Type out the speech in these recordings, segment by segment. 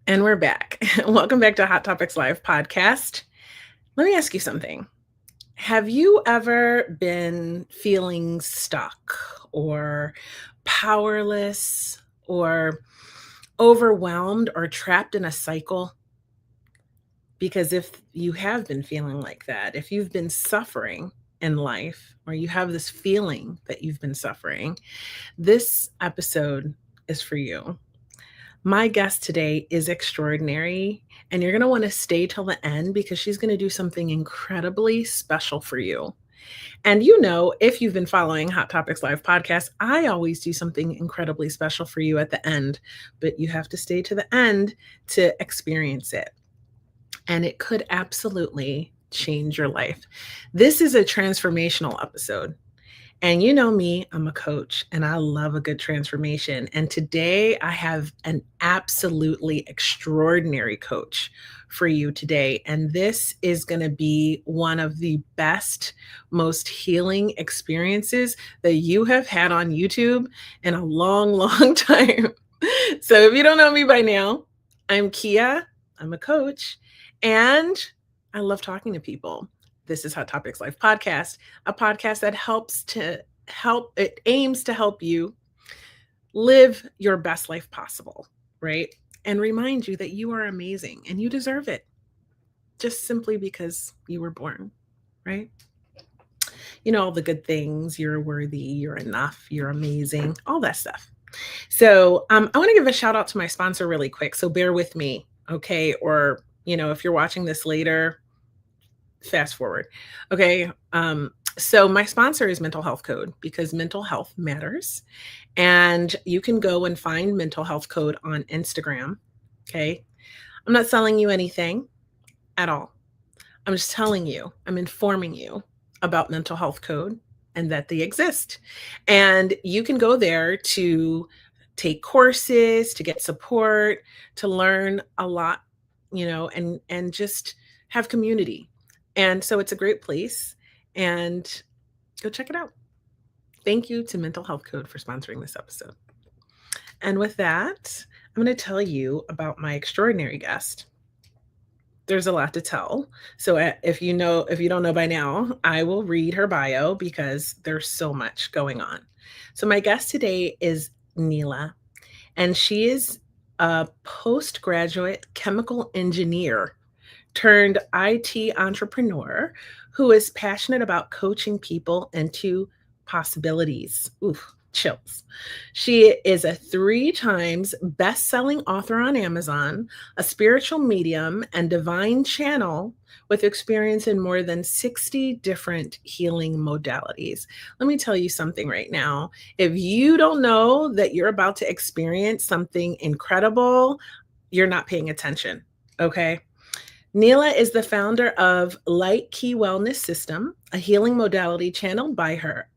And we're back. Welcome back to Hot Topics Live podcast. Let me ask you something. Have you ever been feeling stuck or powerless or overwhelmed or trapped in a cycle? Because if you have been feeling like that, if you've been suffering in life or you have this feeling that you've been suffering, this episode is for you. My guest today is extraordinary, and you're going to want to stay till the end because she's going to do something incredibly special for you. And if you've been following Hot Topics Live podcast, I always do something incredibly special for you at the end, but you have to stay to the end to experience it. And it could absolutely change your life. This is a transformational episode. And you know me, I'm a coach and I love a good transformation. And today I have an absolutely extraordinary coach for you today. And this is going to be one of the best, most healing experiences that you have had on YouTube in a long, long time. So if you don't know me by now, I'm Kia. I'm a coach and I love talking to people. This is Hot Topics Life podcast, a podcast that it aims to help you live your best life possible, right? And remind you that you are amazing and you deserve it just simply because you were born, right? You know, all the good things, you're worthy, you're enough, you're amazing, all that stuff. So I want to give a shout out to my sponsor really quick. So bear with me, okay? Or, if you're watching this later, fast forward. Okay. So my sponsor is Mental Health Code because mental health matters. And you can go and find Mental Health Code on Instagram. Okay. I'm not selling you anything at all. I'm just telling you, I'm informing you about Mental Health Code and that they exist. And you can go there to take courses, to get support, to learn a lot, and just have community. And so it's a great place, and go check it out. Thank you to Mental Health Code for sponsoring this episode. And with that, I'm going to tell you about my extraordinary guest. There's a lot to tell. So if you don't know by now, I will read her bio because there's so much going on. So my guest today is Nila, and she is a postgraduate chemical engineer turned IT entrepreneur who is passionate about coaching people into possibilities. Oof, chills. She is a 3 times best-selling author on Amazon, a spiritual medium and divine channel with experience in more than 60 different healing modalities. Let me tell you something right now. If you don't know that you're about to experience something incredible, you're not paying attention, okay? Nila is the founder of Light Key Wellness System, a healing modality channeled by her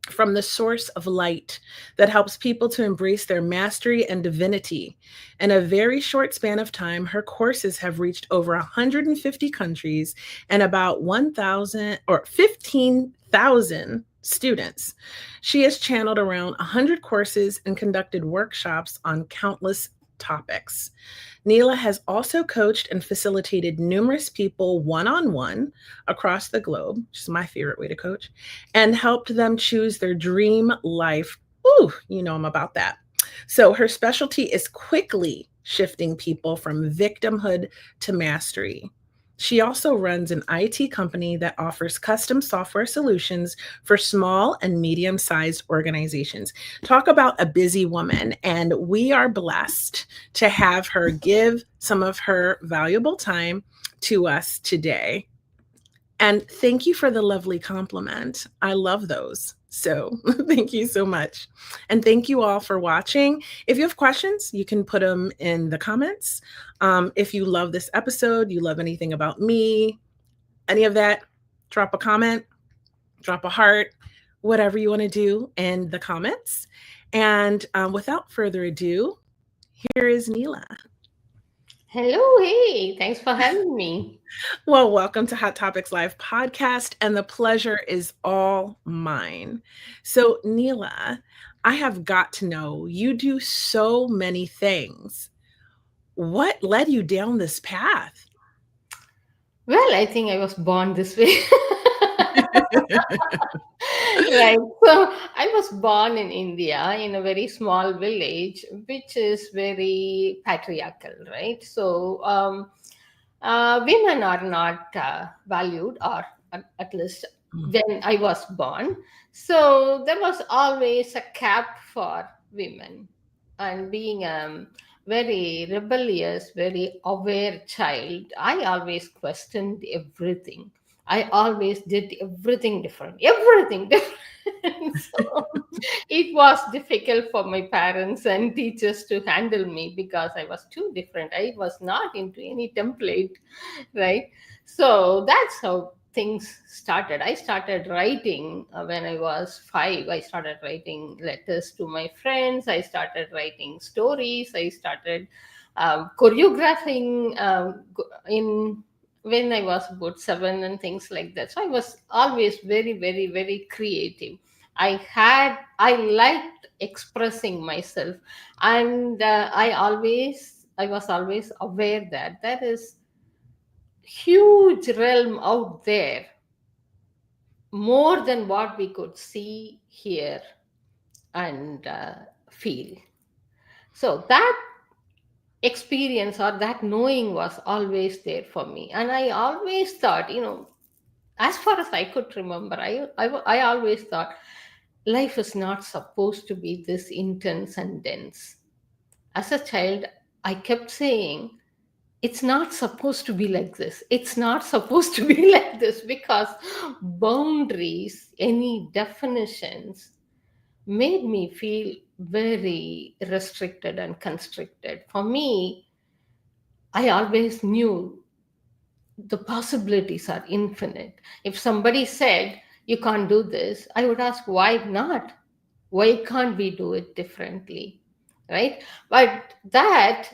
from the source of light that helps people to embrace their mastery and divinity. In a very short span of time, her courses have reached over 150 countries and about 1,000 or 15,000 students. She has channeled around 100 courses and conducted workshops on countless topics. Nila has also coached and facilitated numerous people one-on-one across the globe, which is my favorite way to coach, and helped them choose their dream life. Ooh, I'm about that. So her specialty is quickly shifting people from victimhood to mastery. She also runs an IT company that offers custom software solutions for small and medium-sized organizations. Talk about a busy woman, and we are blessed to have her give some of her valuable time to us today. And thank you for the lovely compliment. I love those. So thank you so much. And thank you all for watching. If you have questions, you can put them in the comments. If you love this episode, you love anything about me, any of that, drop a comment, drop a heart, whatever you want to do in the comments. And without further ado, here is Nila. Hello, hey, thanks for having me. Well, welcome to Hot Topics Live podcast, and the pleasure is all mine. So, Nila, I have got to know you do so many things. what led you down this path? Well, I think I was born this way. Right. So I was born in India in a very small village, which is very patriarchal, right? So women are not valued, or at least Mm, when I was born. So there was always a cap for women. And being a very rebellious, very aware child, I always questioned everything. I always did everything different. So it was difficult for my parents and teachers to handle me because I was too different. I was not into any template, right? So that's how things started. I started writing when I was 5. I started writing letters to my friends. I started writing stories. I started choreographing in when I was about 7 and things like that. So I was always very, very, very creative. I liked expressing myself, and I was always aware that there is huge realm out there, more than what we could see, hear, and feel. So that experience or that knowing was always there for me, and I always thought, as far as I could remember, I always thought life is not supposed to be this intense and dense. As a child, I kept saying, it's not supposed to be like this. It's not supposed to be like this, because boundaries, any definitions, made me feel very restricted and constricted. For me, I always knew the possibilities are infinite. If somebody said, you can't do this, I would ask, why not? Why can't we do it differently? Right? But that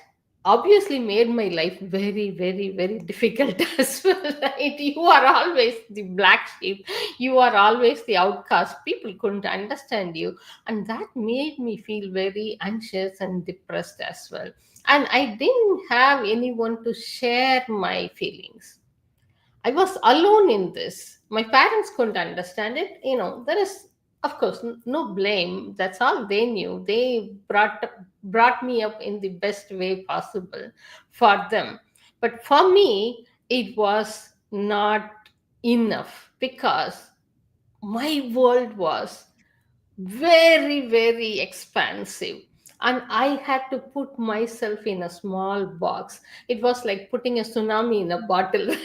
obviously made my life very, very, very difficult as well. Right? You are always the black sheep, you are always the outcast. People couldn't understand you, and that made me feel very anxious and depressed as well. And I didn't have anyone to share my feelings. I was alone in this. My parents couldn't understand it. There is, of course, no blame. That's all they knew. They brought me up in the best way possible for them. But for me, it was not enough, because my world was very, very expansive, and I had to put myself in a small box. It was like putting a tsunami in a bottle.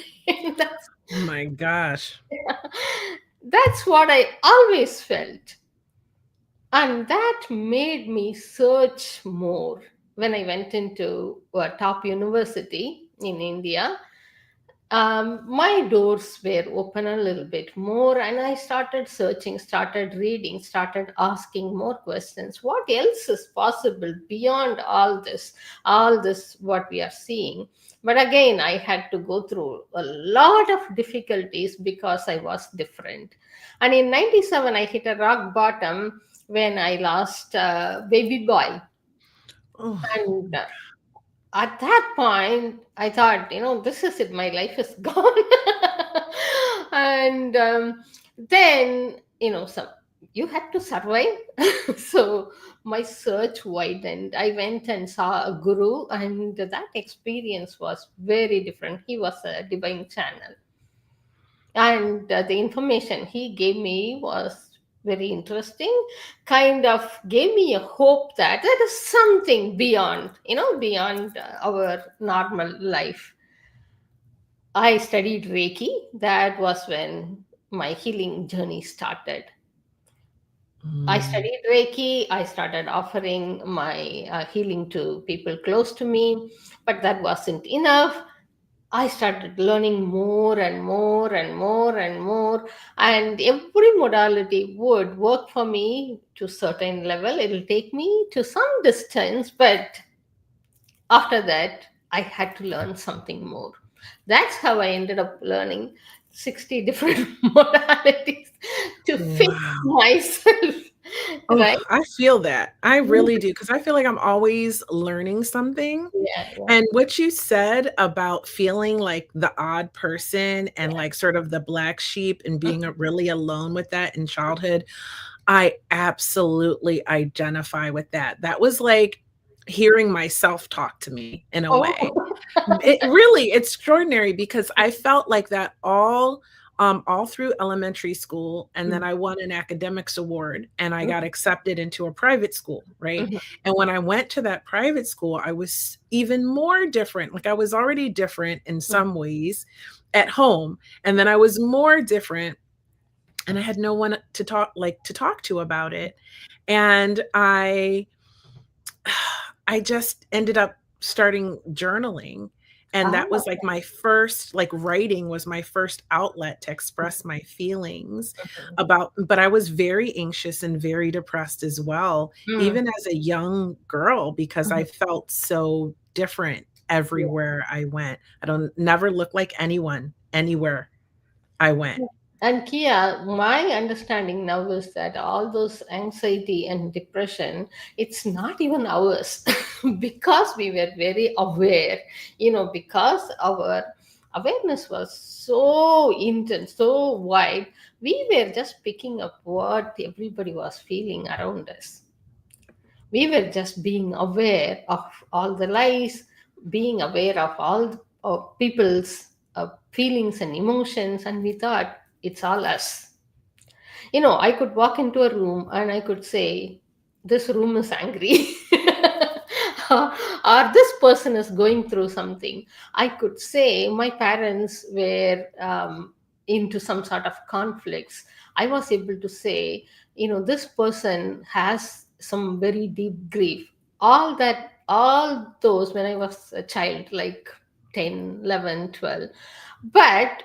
that's oh my gosh. that's what I always felt, and that made me search more. When I went into a top university in India, my doors were open a little bit more, and I started searching, started reading, started asking more questions. What else is possible beyond all this what we are seeing? But again, I had to go through a lot of difficulties because I was different. And in 97, I hit a rock bottom when I lost baby boy. Oh, And at that point, I thought, this is it, my life is gone. And then, some you had to survive. So my search widened. I went and saw a guru, and that experience was very different. He was a divine channel, and the information he gave me was very interesting. Kind of gave me a hope that there is something beyond, beyond our normal life. I studied Reiki. That was when my healing journey started. I mm. studied Reiki. I started offering my healing to people close to me, but that wasn't enough. I started learning more and more and more and more, and every modality would work for me to certain level. It'll take me to some distance, but after that, I had to learn something more. That's how I ended up learning 60 different modalities to fit Wow. myself. Oh, Right? I feel that. I really do, because I feel like I'm always learning something. Yeah, yeah, And what you said about feeling like the odd person and like sort of the black sheep and being really alone with that in childhood, I absolutely identify with that. That was like hearing myself talk to me in a oh. way. It really, it's extraordinary because I felt like that all through elementary school, and then Mm, I won an academics award and I mm, got accepted into a private school, right? mhm, And when I went to that private school, I was even more different. Like I was already different in mm, some ways at home, and then I was more different and I had no one to talk to about it. And I just ended up starting journaling, and that ah, was like my first, like, writing was my first outlet to express my feelings about, but I was very anxious and very depressed as well, mm, even as a young girl, because I mhm. felt so different Yeah. everywhere I went. I don't never look like anyone anywhere I went. And Kia, my understanding now is that all those anxiety and depression, it's not even ours because we were very aware, because our awareness was so intense, so wide, we were just picking up what everybody was feeling around us. We were just being aware of all the lies, being aware of all of people's feelings and emotions, and we thought it's all us. I could walk into a room and I could say, this room is angry. Or this person is going through something. I could say my parents were into some sort of conflicts. I was able to say, this person has some very deep grief. All those when I was a child, like 10, 11, 12. But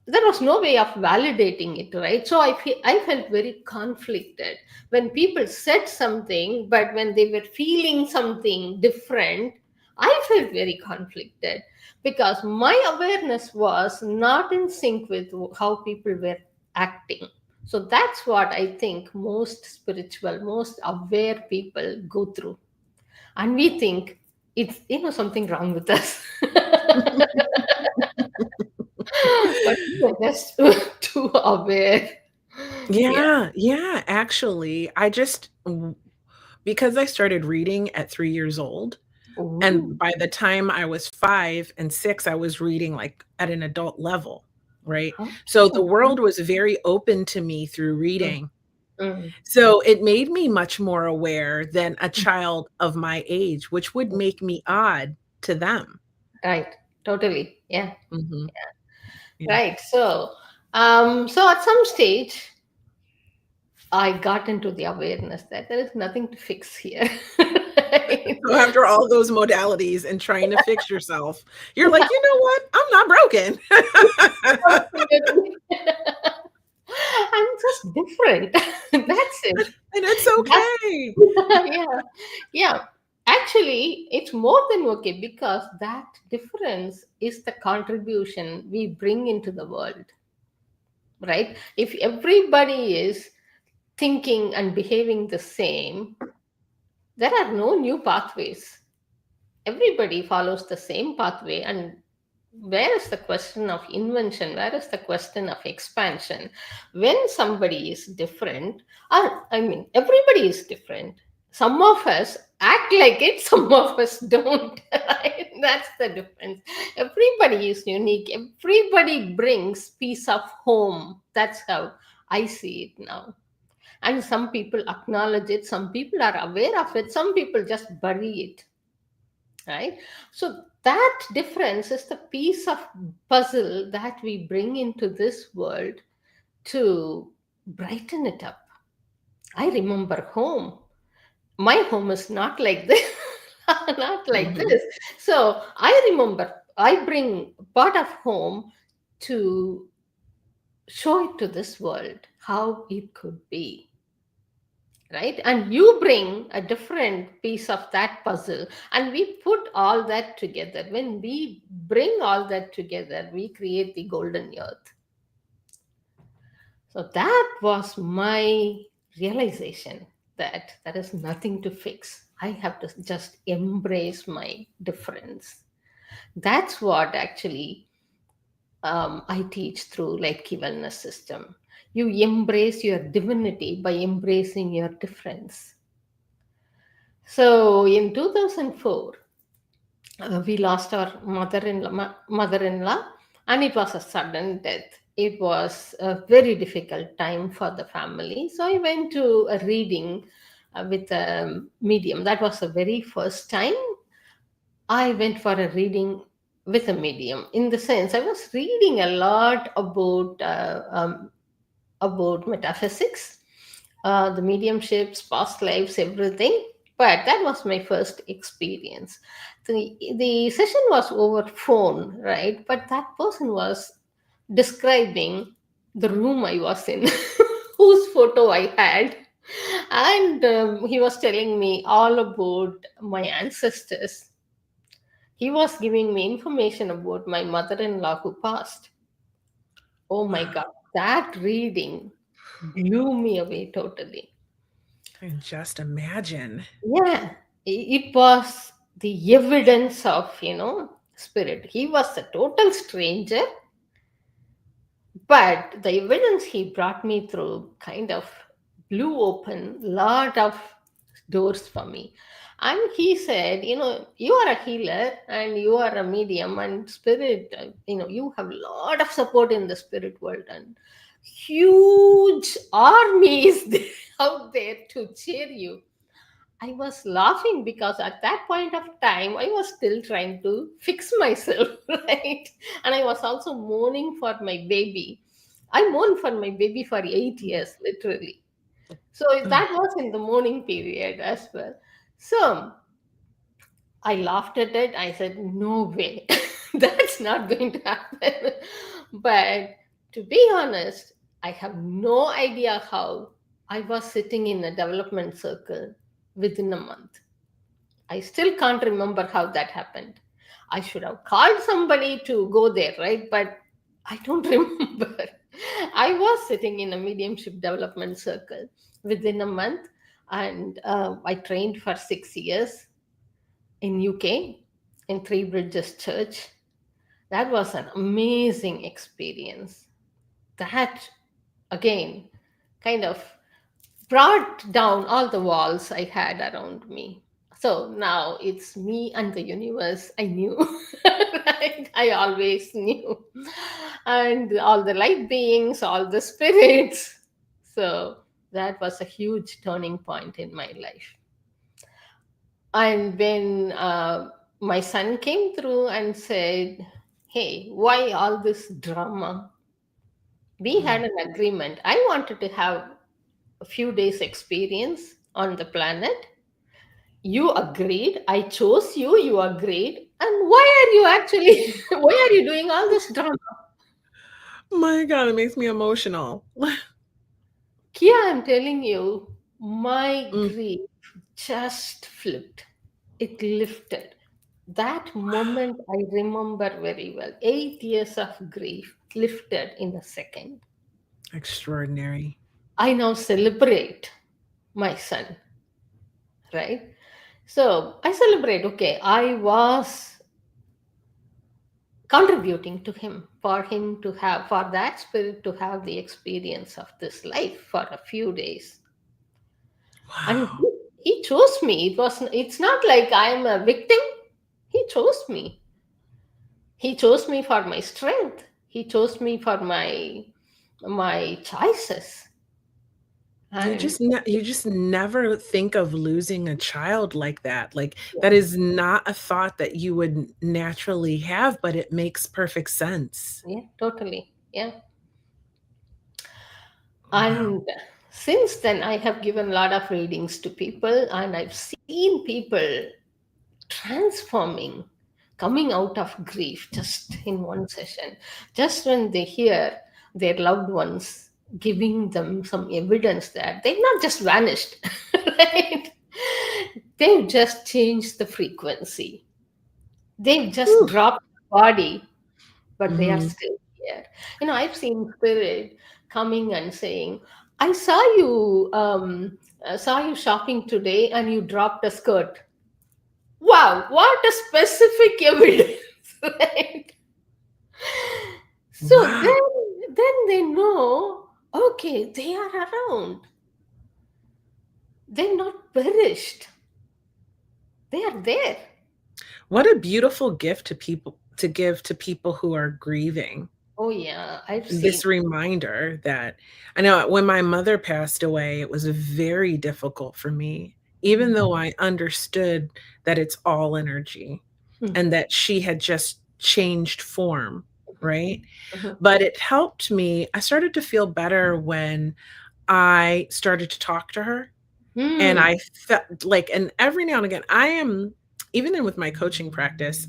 there was no way of validating it, right? So I felt very conflicted when people said something, but when they were feeling something different, I felt very conflicted because my awareness was not in sync with how people were acting. So that's what I think most spiritual, most aware people go through. And we think it's something wrong with us. But we are just too aware. Yeah. Yeah, yeah, actually, because I started reading at 3 years old, Ooh. and by the time I was 5 and 6, I was reading, like, at an adult level, right? So the Oh. world was very open to me through Mm, reading. mm, So it made me much more aware than a child of my age, which would mm. make me odd to them. Right. Totally. Yeah. Mhm, yeah. Right. So at some stage, I got into the awareness that there is nothing to fix here. Right? So after all those modalities and trying to fix yourself, you're like, "You know what? I'm not broken." Absolutely. I'm just different. That's it. And it's That's okay. yeah. Yeah. Actually, it's more than okay because that difference is the contribution we bring into the world, right? If everybody is thinking and behaving the same, there are no new pathways. Everybody follows the same pathway, and where is the question of invention, where is the question of expansion when somebody is different? Or I mean, everybody is different. Some of us act like it, some of us don't. Right? That's the difference. Everybody is unique, everybody brings piece of home. That's how I see it now. And some people acknowledge it, some people are aware of it, some people just bury it, right? So that difference is the piece of puzzle that we bring into this world to brighten it up. I remember home. My home is not like this. Not like Mhm. this. So I remember I bring part of home to show it to this world how it could be, right? And you bring a different piece of that puzzle, and we put all that together. When we bring all that together, we create the golden earth. So that was my realization. that there is nothing to fix. I have to just embrace my difference. That's what actually I teach through like key wellness system. You embrace your divinity by embracing your difference. So in 2004, we lost our mother-in-law, and it was a sudden death. It was a very difficult time for the family. So I went to a reading with a medium. That was the very first time I went for a reading with a medium. In the sense, I was reading a lot about metaphysics, the mediumships, past lives, everything. But that was my first experience. The session was over phone, right? But that person was describing the room I was in, whose photo I had. And he was telling me all about my ancestors. He was giving me information about my mother in law who passed. Oh my Wow. God, that reading blew me away totally. And just imagine. Yeah, it was the evidence of, spirit. He was a total stranger, but the evidence he brought me through kind of blew open lot of doors for me. And he said, you are a healer and you are a medium and spirit, you have a lot of support in the spirit world, and huge armies out there to cheer you. I was laughing because at that point of time, I was still trying to fix myself, right? And I was also mourning for my baby. I mourned for my baby for 8 years, literally. So Ugh. that was in the mourning period as well. So I laughed at it. I said, no way, that's not going to happen. But to be honest, I have no idea how I was sitting in a development circle within a month. I still can't remember how that happened. I should have called somebody to go there, right? But I don't remember. I was sitting in a mediumship development circle within a month, and I trained for 6 years in UK in Three Bridges Church. That was an amazing experience. That again kind of brought down all the walls I had around me. So now it's me and the universe. I knew, right? I always knew. And all the light beings, all the spirits. So that was a huge turning point in my life. And when my son came through and said, hey, why all this drama? We had Mm. an agreement. I wanted to have a few days experience on the planet. You agreed. I chose you. You agreed. And why are you actually, why are you doing all this drama? My God, it makes me emotional. Kia, I'm telling you, my Mm. grief just flipped. It lifted. That moment I remember very well. 8 years of grief lifted in a second. Extraordinary. I now celebrate my son, right? So I celebrate, okay, I was contributing to him, for him to have, for that spirit to have the experience of this life for a few days. And Wow. he chose me. It's not like I'm a victim. He chose me. He chose me for my strength. He chose me for my choices. And You just never think of losing a child like that. Like, that is not a thought that you would naturally have, but it makes perfect sense. yeah, totally. Yeah. Wow. And since then, I have given a lot of readings to people, and I've seen people transforming, coming out of grief just in one session, just when they hear their loved ones giving them some evidence that they've not just vanished, right? They've just changed the frequency. They've just Whew. dropped the body, but they are Mhm. still here. I've seen spirit coming and saying, I saw you Saw you shopping today and you dropped a skirt. Wow, what a specific evidence, right? So Wow. then they know, okay, they are around. They're not perished. They are there. What a beautiful gift to people to give to people who are grieving. Oh yeah, I've seen. This reminder that I know when my mother passed away, it was very difficult for me, even Mhm, though I understood that it's all energy mhm, and that she had just changed form, right? mhm, But it helped me. I started to feel better when I started to talk to her. And mhm. I felt like, and every now and again, I am, even in with my coaching practice,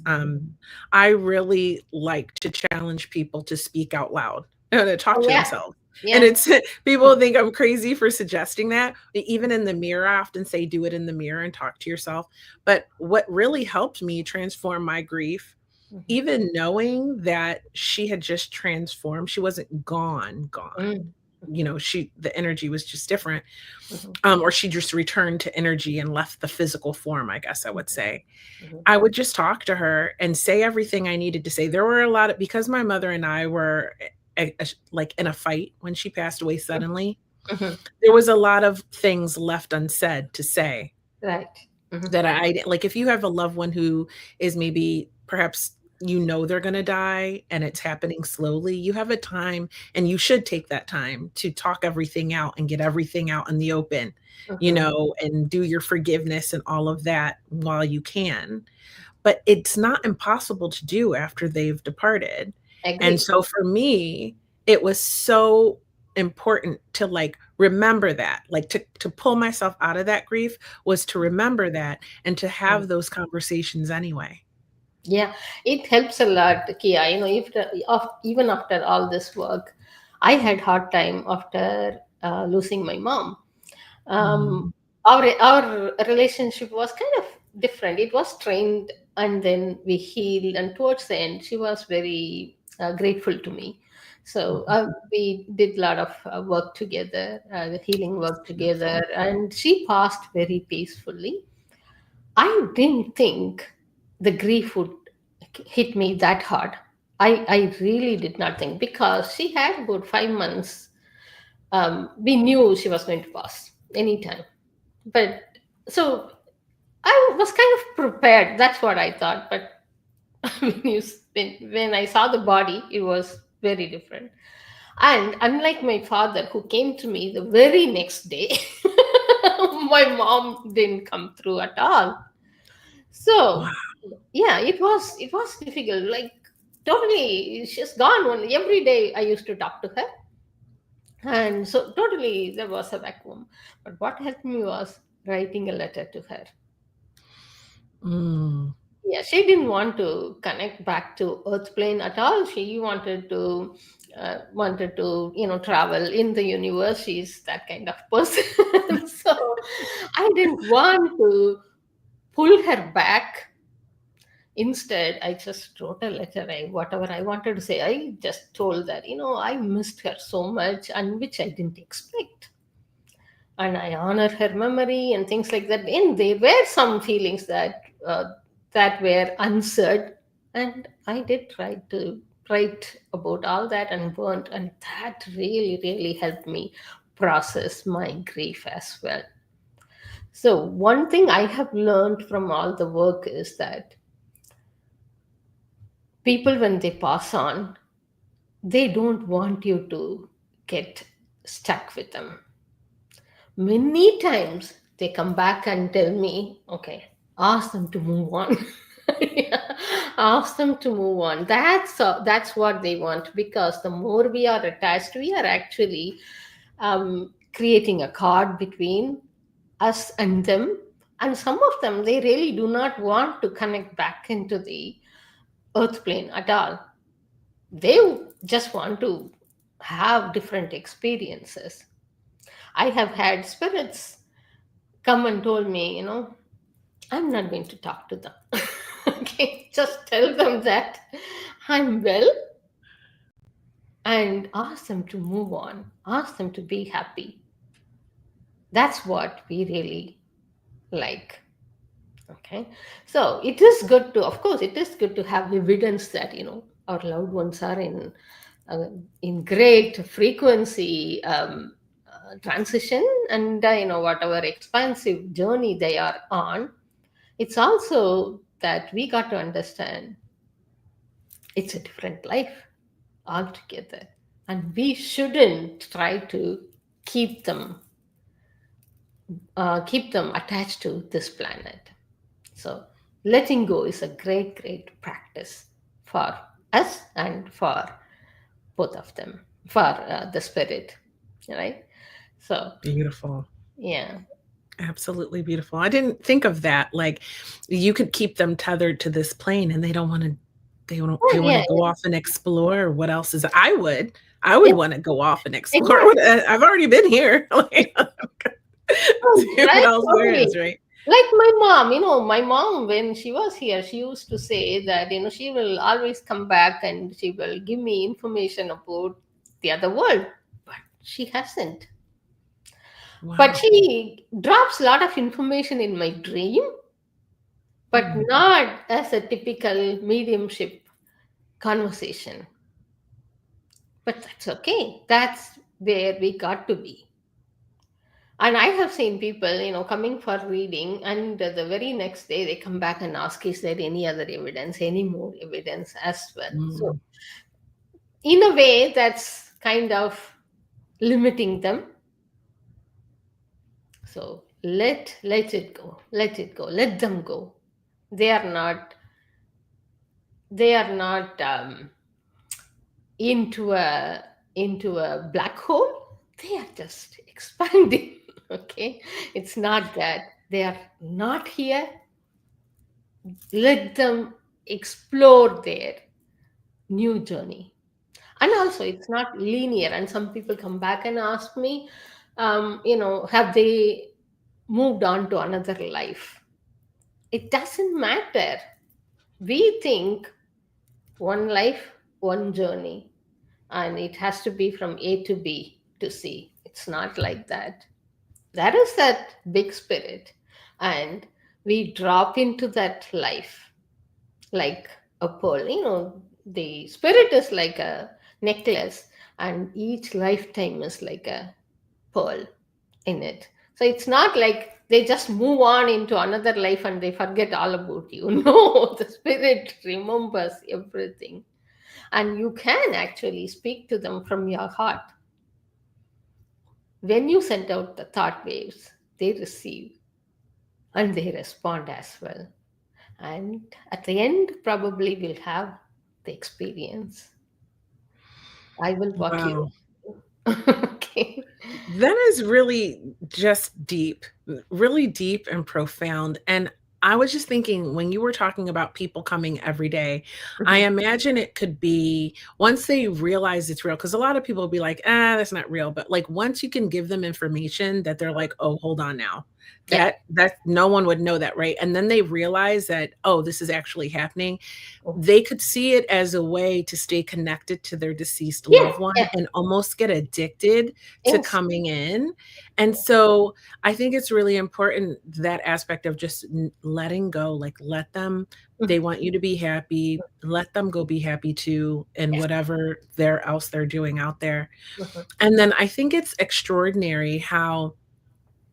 I really like to challenge people to speak out loud and to talk Oh to yeah, themselves. And yeah. it's people think I'm crazy for suggesting that. Even in the mirror, I often say, do it in the mirror and talk to yourself. But what really helped me transform my grief, Mhm, even knowing that she had just transformed, she wasn't gone. mhm, The energy was just different, mhm, or she just returned to energy and left the physical form, I guess I would say. mhm, I would just talk to her and say everything I needed to say. There were a lot of, because my mother and I were like in a fight when she passed away suddenly, mhm. there was a lot of things left unsaid to say Right. Mhm, that I didn't like. If you have a loved one who is maybe perhaps they're going to die and it's happening slowly, you have a time and you should take that time to talk everything out and get everything out in the open, mhm. and do your forgiveness and all of that while you can. But it's not impossible to do after they've departed. And Agree. so for me, it was so important to like remember that, like to pull myself out of that grief was to remember that and to Mm. have those conversations anyway. Yeah, it helps a lot, Kia. If even after all this work, I had hard time after losing my mom. um, Mhm. our relationship was kind of different. It was strained, and then we healed. And towards the end, she was very grateful to me. So Mhm. we did a lot of work together, the healing work together, and she passed very peacefully. I didn't think the grief would hit me that hard. I really did not think, because she had about 5 months. We knew she was going to pass anytime. But so I was kind of prepared. That's what I thought. But when I saw the body, it was very different. And unlike my father, who came to me the very next day, my mom didn't come through at all. Wow. So yeah, it was difficult. Like totally, she's gone. Every day I used to talk to her, and so totally there was a vacuum. But what helped me was writing a letter to her. Mm. Yeah, she didn't want to connect back to earth plane at all. She wanted to travel in the universe. She's that kind of person. So I didn't want to pull her back. Instead, I just wrote a letter. Whatever I wanted to say, I just told that I missed her so much, and which I didn't expect, and I honor her memory and things like that. And there were some feelings that were unsaid, and I did try to write about all that and burnt, and that really, really helped me process my grief as well. So one thing I have learned from all the work is that people, when they pass on, they don't want you to get stuck with them. Many times they come back and tell me, okay, ask them to move on. Yeah, ask them to move on. That's what they want, because the more we are attached, we are actually creating a card between us and them. And some of them, they really do not want to connect back into the earth plane at all. They just want to have different experiences. I have had spirits come and told me, I'm not going to talk to them. Okay, just tell them that I'm well, and ask them to move on, ask them to be happy. That's what we really like. Okay, so it is good to, of course, it is good to have evidence that our loved ones are uh, in great frequency transition, and whatever expansive journey they are on. It's also that we got to understand it's a different life altogether, and we shouldn't try to keep them keep them attached to this planet. So letting go is a great, great practice for us and for both of them, for the spirit, right? So Beautiful. yeah. Absolutely beautiful. I didn't think of that. Like, you could keep them tethered to this plane and they Yeah, wanna go off and explore what else is I would yeah, wanna go off and explore what exactly. I've already been here. Like, see what Right, else there totally. is, right? Like my mom, when she was here, she used to say that, she will always come back and she will give me information about the other world. But she hasn't. But Wow. she drops a lot of information in my dream, but Mm. not as a typical mediumship conversation. But that's okay. That's where we got to be. And I have seen people, coming for reading, and the very next day they come back and ask, is there any other evidence, any more evidence as well? So, Mm. in a way, that's kind of limiting them. So, let it go, let it go, let them go. They are not, they are not into a black hole. They are just expanding. Okay, it's not that they are not here. Let them explore their new journey. And also, it's not linear. And some people come back and ask me, have they moved on to another life? It doesn't matter. We think one life, one journey, and it has to be from A to B to C. It's not like that. That is that big spirit. And we drop into that life like a pearl. The spirit is like a necklace, and each lifetime is like a pearl in it. So it's not like they just move on into another life and they forget all about you. No, the spirit remembers everything. And you can actually speak to them from your heart. When you send out the thought waves, they receive and they respond as well. And at the end, probably we'll have the experience. I will walk you. Wow. Okay. That is really just deep, really deep and profound. And I was just thinking when you were talking about people coming every day, I Mhm. imagine it could be once they realize it's real, because a lot of people will be like, ah, that's not real. But like once you can give them information that they're like, oh, hold on now. Yeah. That no one would know that, right? And then they realize that, oh, this is actually happening. Oh. They could see it as a way to stay connected to their deceased Yeah. loved one Yeah. and almost get addicted to Yes. coming in. And so I think it's really important that aspect of just letting go, like let them, Mhm. they want you to be happy, let them go be happy too, and Yes. whatever else they're doing out there. Mhm. And then I think it's extraordinary how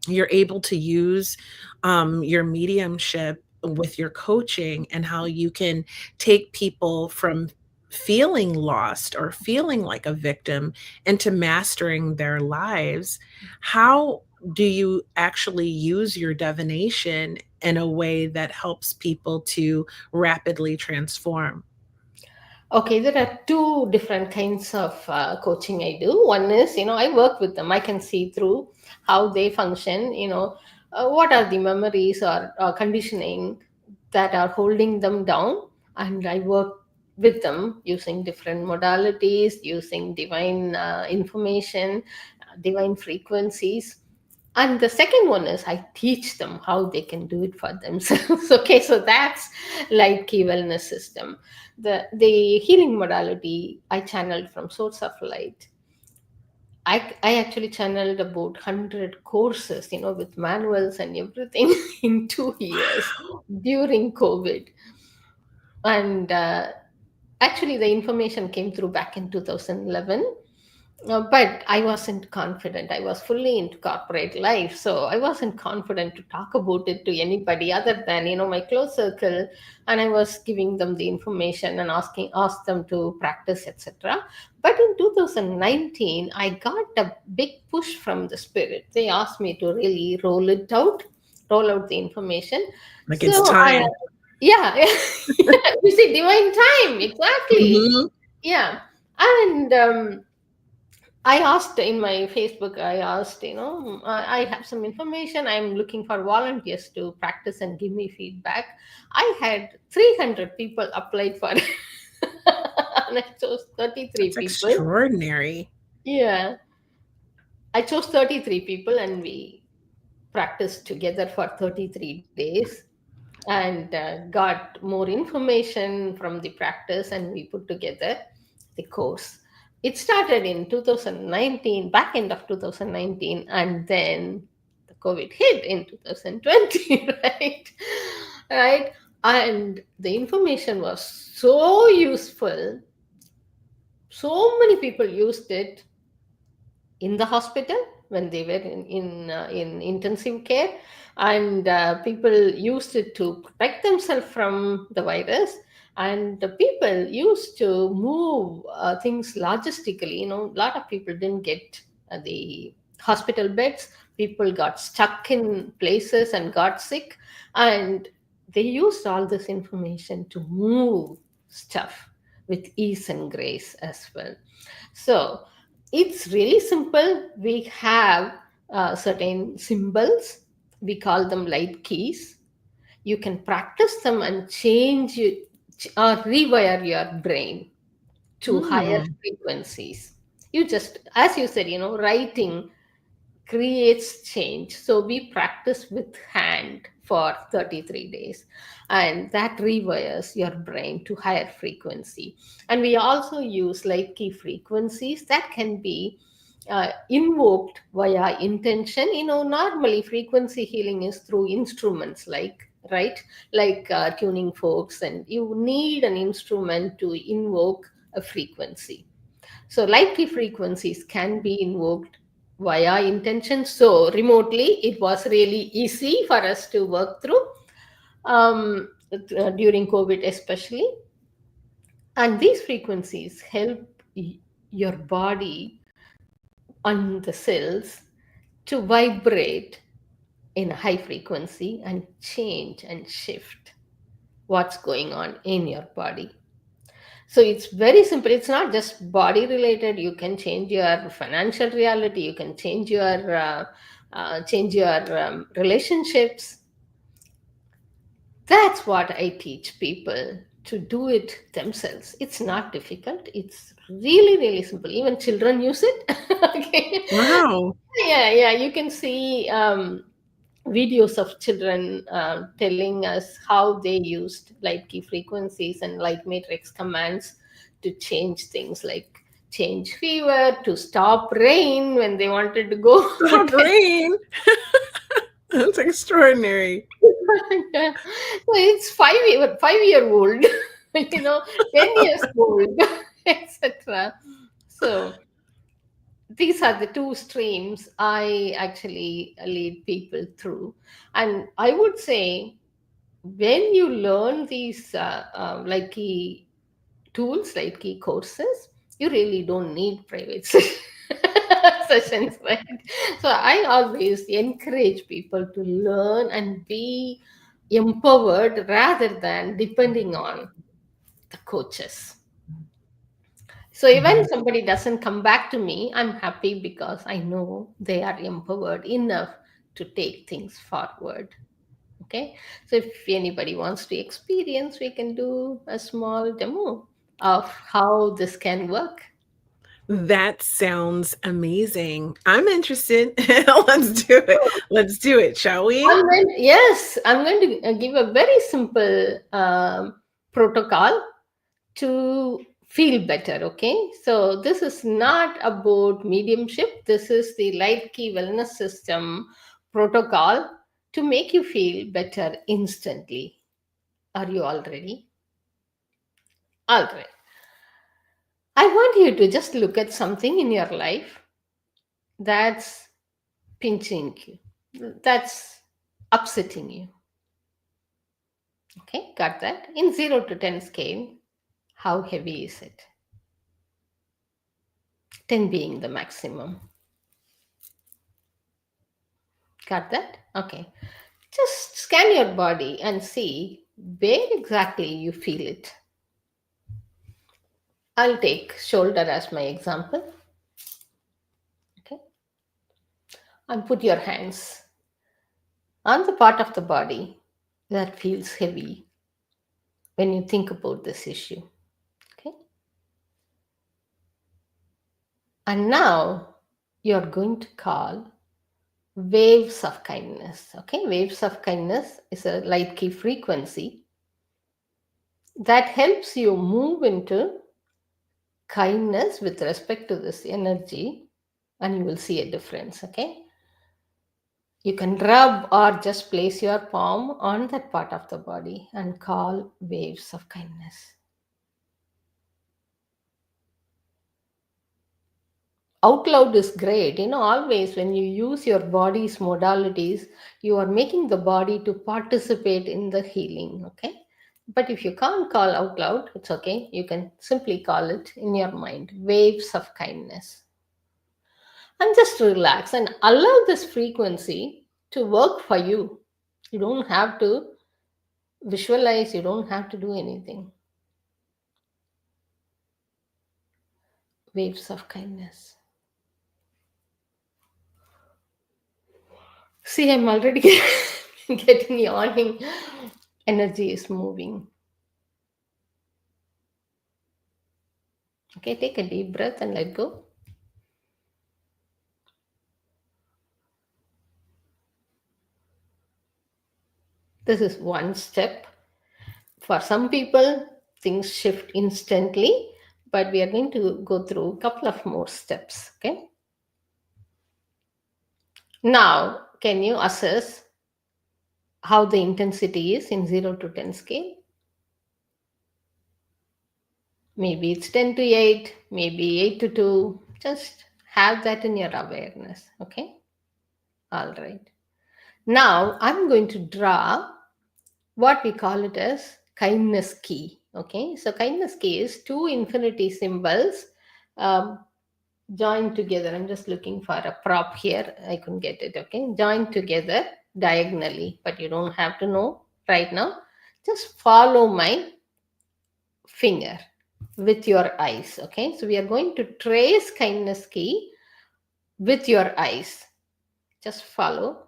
you're able to use your mediumship with your coaching and how you can take people from feeling lost or feeling like a victim into mastering their lives. How do you actually use your divination in a way that helps people to rapidly transform? Okay, there are two different kinds of coaching I do. One is, I work with them. I can see through how they function, what are the memories or conditioning that are holding them down. And I work with them using different modalities, using divine information, divine frequencies. And the second one is I teach them how they can do it for themselves. Okay, so that's like key wellness system. The healing modality I channeled from Source of Light. I actually channeled about 100 courses, with manuals and everything in 2 years during COVID. And actually, the information came through back in 2011. But I wasn't confident. I was fully into corporate life, so I wasn't confident to talk about it to anybody other than my close circle. And I was giving them the information and asked them to practice, etc. But in 2019, I got a big push from the spirit. They asked me to really roll out the information. Like it's So I, time. yeah, you see, divine time, exactly. Mhm. Yeah, and I asked in my Facebook, I asked, I have some information. I'm looking for volunteers to practice and give me feedback. I had 300 people applied for it. And I chose 33 That's people. extraordinary. Yeah. I chose 33 people and we practiced together for 33 days and got more information from the practice, and we put together the course. It started in 2019, back end of 2019, and then the COVID hit in 2020, right? Right. And the information was so useful. So many people used it in the hospital when they were in intensive care, and people used it to protect themselves from the virus, and the people used to move things logistically. A lot of people didn't get the hospital beds. People got stuck in places and got sick, and they used all this information to move stuff with ease and grace as well. So it's really simple. We have certain symbols. We call them light keys. You can practice them and change it or rewire your brain to higher Mm. frequencies. You just, as you said, writing creates change. So we practice with hand for 33 days, and that rewires your brain to higher frequency. And we also use light key frequencies that can be invoked via intention. Normally frequency healing is through instruments, like, right, like tuning forks, and you need an instrument to invoke a frequency. So light key frequencies can be invoked via intention. So remotely, it was really easy for us to work through during COVID, especially. And these frequencies help your body and the cells to vibrate in a high frequency and change and shift what's going on in your body. So it's very simple. It's not just body related. You can change your financial reality. You can change your relationships. That's what I teach people, to do it themselves. It's not difficult. It's really, really simple. Even children use it. Okay. Wow. Yeah, yeah. You can see videos of children telling us how they used light key frequencies and light matrix commands to change things, like change fever, to stop rain when they wanted to go Stop rain. That's extraordinary. Yeah. So it's 5-year old, 10 years old, etc. So these are the two streams I actually lead people through. And I would say, when you learn these like key tools, like key courses, you really don't need private sessions, right? So I always encourage people to learn and be empowered rather than depending on the coaches. So even Mhm. somebody doesn't come back to me, I'm happy because I know they are empowered enough to take things forward. Okay. So if anybody wants to experience, we can do a small demo of how this can work. That sounds amazing. I'm interested. Let's do it. Let's do it, shall we? Yes, I'm going to give a very simple protocol to feel better. Okay, so this is not about mediumship. This is the light key wellness system protocol to make you feel better instantly. Are you all ready? All right. I want you to just look at something in your life that's pinching you, that's upsetting you. Okay, got that? In 0 to 10 scale, how heavy is it? 10 being the maximum. Got that? Okay. Just scan your body and see where exactly you feel it. I'll take shoulder as my example. Okay. And put your hands on the part of the body that feels heavy when you think about this issue. Okay. And now you're going to call waves of kindness. Okay. Waves of kindness is a light key frequency that helps you move into kindness with respect to this energy, and you will see a difference. Okay, you can rub or just place your palm on that part of the body and call waves of kindness. Out loud is great. Always when you use your body's modalities, you are making the body to participate in the healing. Okay, but if you can't call out loud, it's okay, you can simply call it in your mind, waves of kindness. And just relax and allow this frequency to work for you. You don't have to visualize, you don't have to do anything. Waves of kindness. See, I'm already getting yawning. Energy is moving. Okay, take a deep breath and let go. This is one step. For some people, things shift instantly, but we are going to go through a couple of more steps. Okay. Now, can you assess how the intensity is in 0 to 10 scale? Maybe it's 10 to 8, maybe 8 to 2. Just have that in your awareness. Okay. All right. Now I'm going to draw what we call it as kindness key. Okay. So kindness key is two infinity symbols um, joined together. I'm just looking for a prop here. I couldn't get it. Okay. Joined together diagonally, but you don't have to know right now. Just follow my finger with your eyes. Okay, so we are going to trace kindness key with your eyes. Just follow.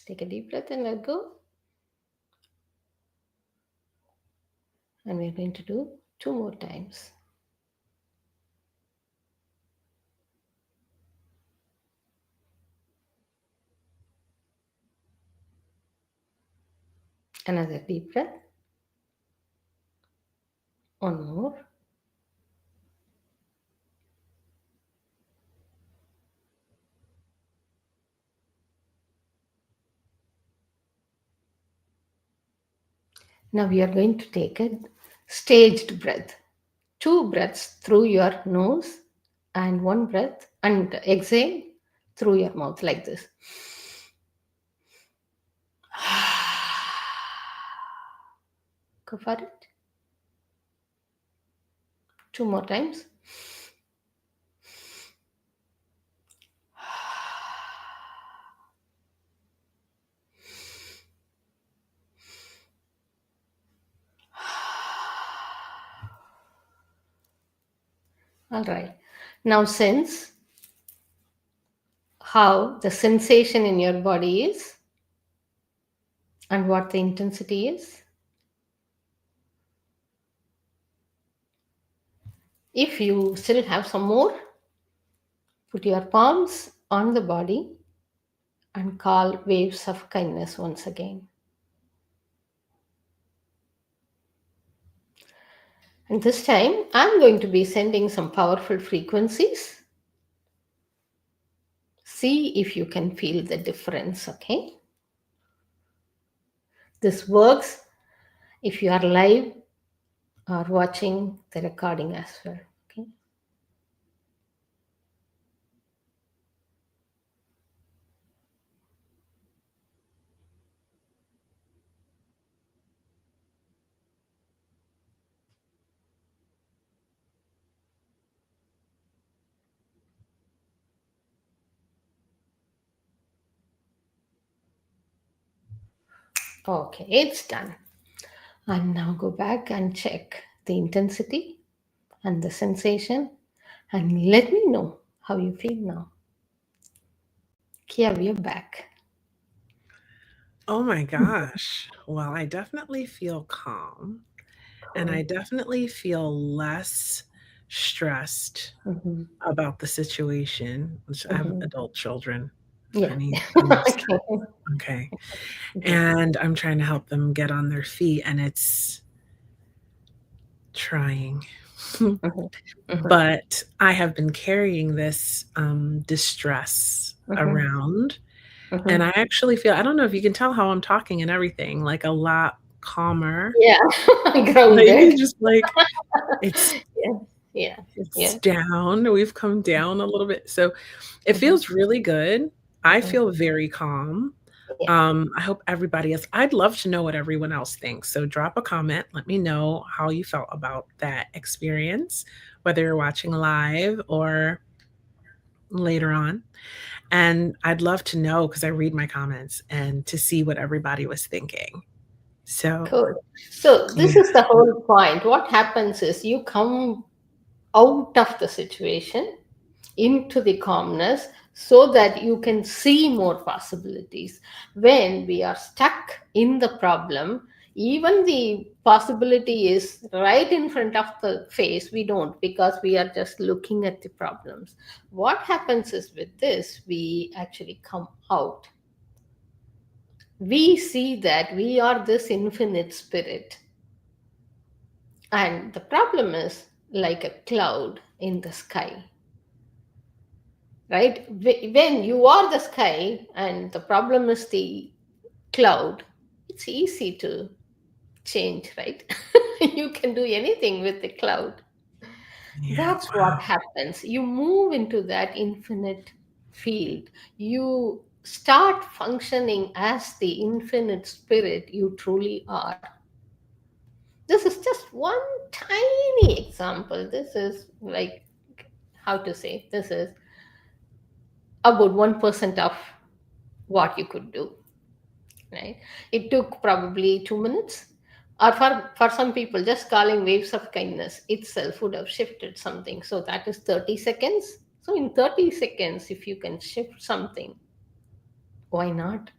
Take a deep breath and let go. And we're going to do 2 more times. Another deep breath. One more. Now we are going to take a staged breath. 2 breaths through your nose and 1 breath and exhale through your mouth like this. Go for it. 2 more times. All right. Now sense how the sensation in your body is and what the intensity is. If you still have some more, put your palms on the body and call waves of kindness once again. And this time, I'm going to be sending some powerful frequencies. See if you can feel the difference, okay? This works if you are live or watching the recording as well, okay? Okay, it's done. And now go back and check the intensity and the sensation and let me know how you feel now. Kia, we are back. Oh my gosh. Well, I definitely feel calm and I Cool. definitely feel less stressed Mm-hmm. about the situation, which I have Mm-hmm. adult children, Yeah. honey, Okay. okay. Good. And I'm trying to help them get on their feet and it's trying. Mm-hmm. Mm-hmm. But I have been carrying this distress Mm-hmm. around. And Mm-hmm. I actually feel, I don't know if you can tell how I'm talking and everything, like a lot calmer. Yeah. Like Grounded. it's just like it's Yeah. Yeah. it's Yeah. down. We've come down a little bit. So it Mm-hmm. feels really good. I Mm-hmm. feel very calm. Yeah. I hope everybody else, I'd love to know what everyone else thinks. So drop a comment. Let me know how you felt about that experience, whether you're watching live or later on. And I'd love to know because I read my comments and to see what everybody was thinking. So, Cool. So yeah. this is the whole point. What happens is you come out of the situation into the calmness so that you can see more possibilities. When we are stuck in the problem, even the possibility is right in front of the face, we don't, because we are just looking at the problems. What happens is with this, we actually come out. We see that we are this infinite spirit, and the problem is like a cloud in the sky, right? When you are the sky and the problem is the cloud, it's easy to change, right? You can do anything with the cloud. Yeah. That's what happens. You move into that infinite field. You start functioning as the infinite spirit you truly are. This is just one tiny example. This is like, how to say, this is about 1% of what you could do, right? It took probably 2 minutes, or for some people, just calling waves of kindness itself would have shifted something. So that is 30 seconds. So in 30 seconds, if you can shift something, why not?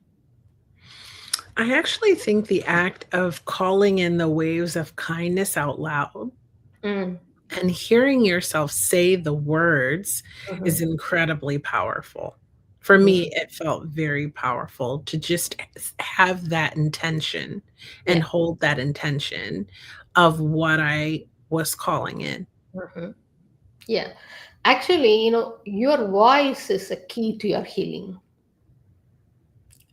I actually think the act of calling in the waves of kindness out loud Mm. and hearing yourself say the words is Mhm. incredibly powerful. For Mhm. me, it felt very powerful to just have that intention and Yeah. hold that intention of what I was calling in. Mhm. Yeah. Actually, your voice is a key to your healing.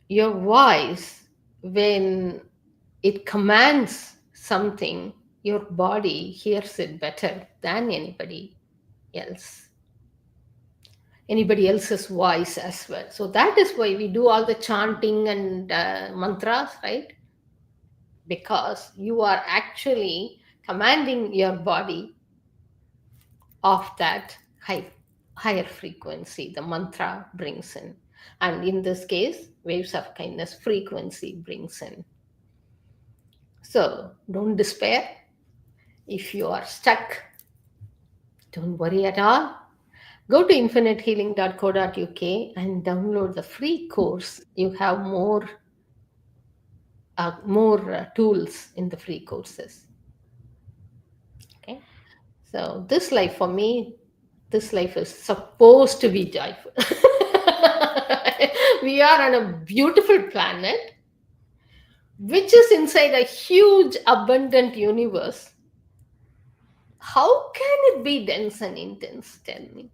Your voice, when it commands something, your body hears it better than else anybody else's voice as well. So that is why we do all the chanting and mantras, right? Because you are actually commanding your body of that higher frequency the mantra brings in, and in this case, waves of kindness frequency brings in. So don't despair. If you are stuck, don't worry at all. Go to infinitehealing.co.uk and download the free course. You have more tools in the free courses. Okay. So this life for me, this life is supposed to be joyful. We are on a beautiful planet which is inside a huge abundant universe. How can it be dense and intense? Tell me.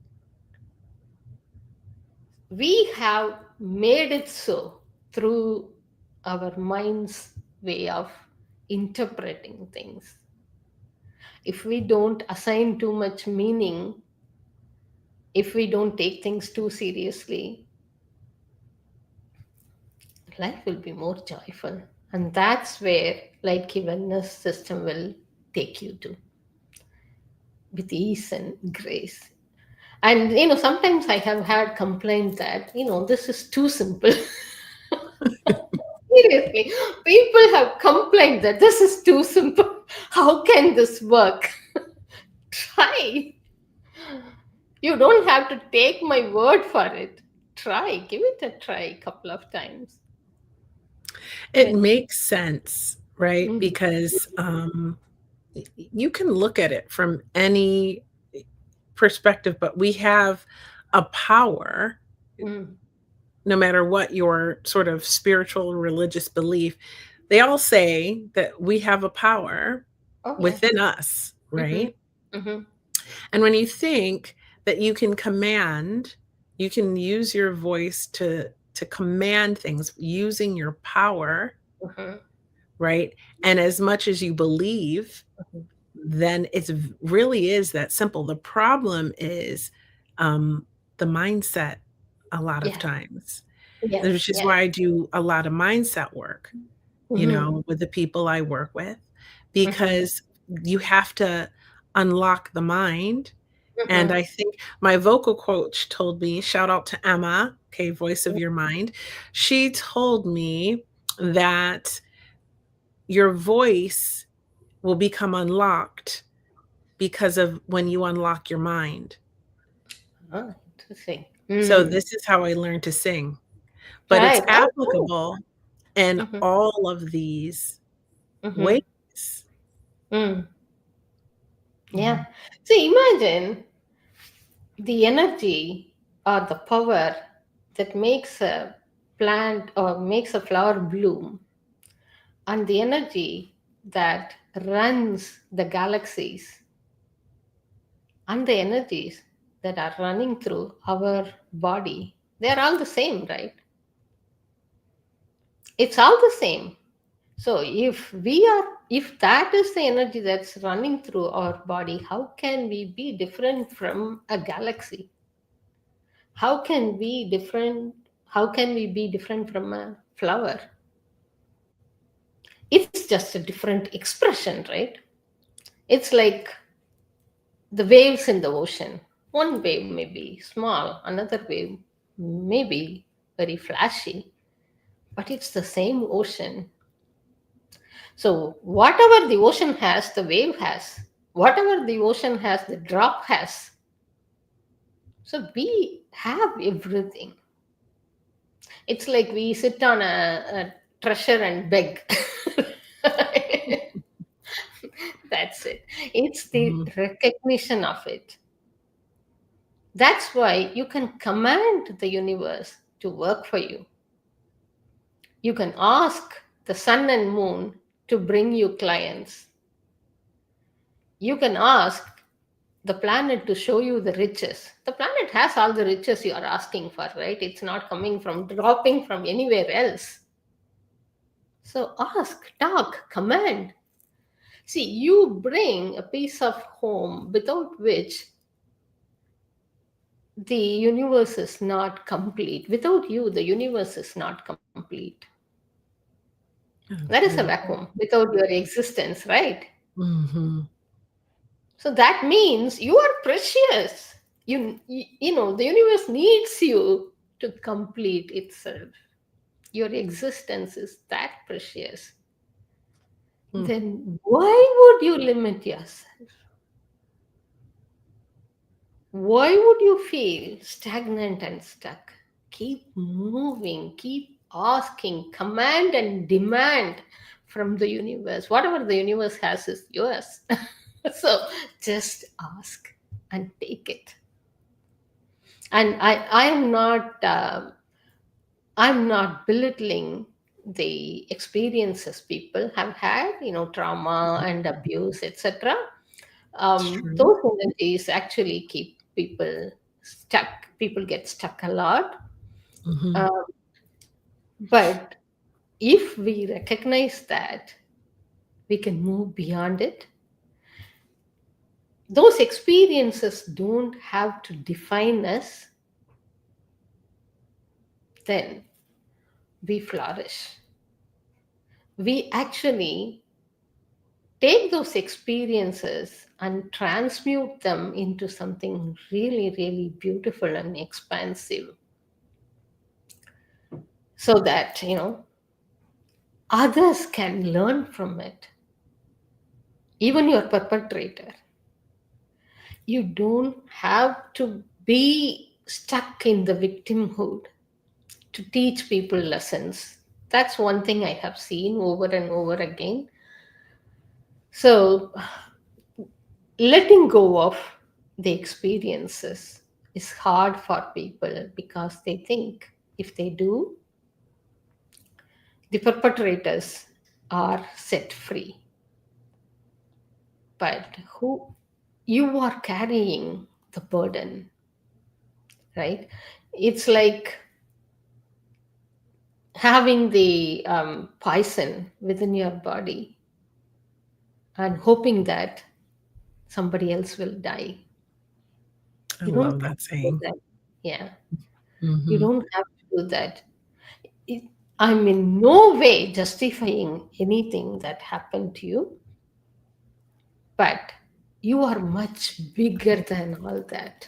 We have made it so through our mind's way of interpreting things. If we don't assign too much meaning, if we don't take things too seriously, life will be more joyful. And that's where light wellness system will take you to, with ease and grace. And sometimes I have had complaints that this is too simple. Seriously, people have complained that this is too simple. How can this work? Try. You don't have to take my word for it. Try. Give it a try a couple of times. It Then, makes sense, right? mm, Because you can look at it from any perspective, but we have a power, mm. no matter what your sort of spiritual or religious belief. They all say that we have a power Oh yeah. within us, Mm-hmm. right? Mm-hmm. And when you think that you can command, you can use your voice to command things using your power, Mm-hmm. right? And as much as you believe, then it's really is that simple. The problem is the mindset a lot of Yeah. times, Yes. which is Yes. why I do a lot of mindset work, Mm-hmm. with the people I work with, Mm-hmm. because you have to unlock the mind. And Mm-hmm. I think my vocal coach told me, shout out to Emma, okay, voice of your mind. She told me that your voice will become unlocked because of when you unlock your mind. Oh, interesting. So Mm. this is how I learned to sing, but it's Right. Oh, cool. applicable in Mm-hmm. all of these Mm-hmm. ways. Mm. Mhm. Yeah. So imagine the energy or the power that makes a plant or makes a flower bloom, and the energy that runs the galaxies, and the energies that are running through our body, they're all the same, right? It's all the same. So if that is the energy that's running through our body, how can we be different from a galaxy? How can we be different from a flower? It's just a different expression, right? It's like the waves in the ocean. One wave may be small, another wave may be very flashy, but it's the same ocean. So whatever the ocean has, the wave has. Whatever the ocean has, the drop has. So we have everything. It's like we sit on a treasure and beg. That's it. It's the Mhm. recognition of it. That's why you can command the universe to work for you. You can ask the sun and moon to bring you clients. You can ask the planet to show you the riches. The planet has all the riches you are asking for, right? It's not coming from dropping from anywhere else. So ask, talk, command. See, you bring a piece of home without which the universe is not complete. Without you, the universe is not complete. That's That is a beautiful. vacuum without your existence, right? Mhm. So that means you are precious. The universe needs you to complete itself. Your existence is that precious. Mm. Then why would you limit yourself? Why would you feel stagnant and stuck? Keep moving, keep asking, command and demand from the universe. Whatever the universe has is yours. So just ask and take it. And I'm not belittling the experiences people have had, trauma and abuse, etc. It's true. Those energies actually keep people stuck. People get stuck a lot. Mhm. Um, but if we recognize that, we can move beyond it. Those experiences don't have to define us, then we flourish. We actually take those experiences and transmute them into something really, really beautiful and expansive, so that, others can learn from it. Even your perpetrator. You don't have to be stuck in the victimhood to teach people lessons. That's one thing I have seen over and over again. So, letting go of the experiences is hard for people because they think if they do, the perpetrators are set free. But who you are carrying the burden, right? It's like having the poison within your body and hoping that somebody else will die. I You don't love have that to do saying. that. Yeah, you Mhm. don't have to do that. it, I'm in no way justifying anything that happened to you, but you are much bigger than all that.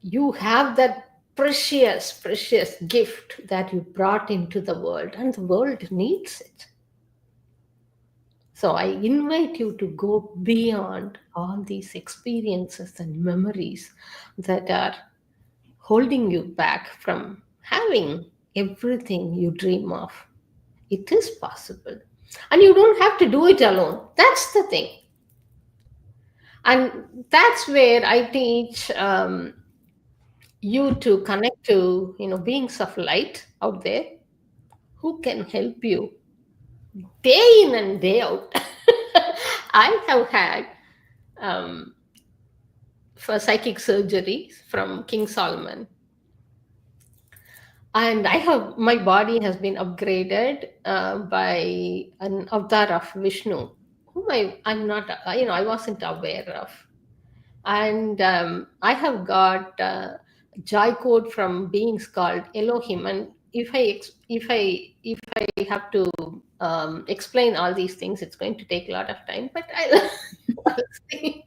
You have that precious, precious gift that you brought into the world, and the world needs it. So I invite you to go beyond all these experiences and memories that are holding you back from having everything you dream of. It is possible. And you don't have to do it alone. That's the thing. And that's where I teach you to connect to, beings of light out there who can help you day in and day out. I have had um, for psychic surgery from King Solomon, and I have my body has been upgraded by an avatar of Vishnu, whom I'm not, I wasn't aware of. And I have got joy code from beings called Elohim. And if I have to explain all these things, it's going to take a lot of time. But I'll see,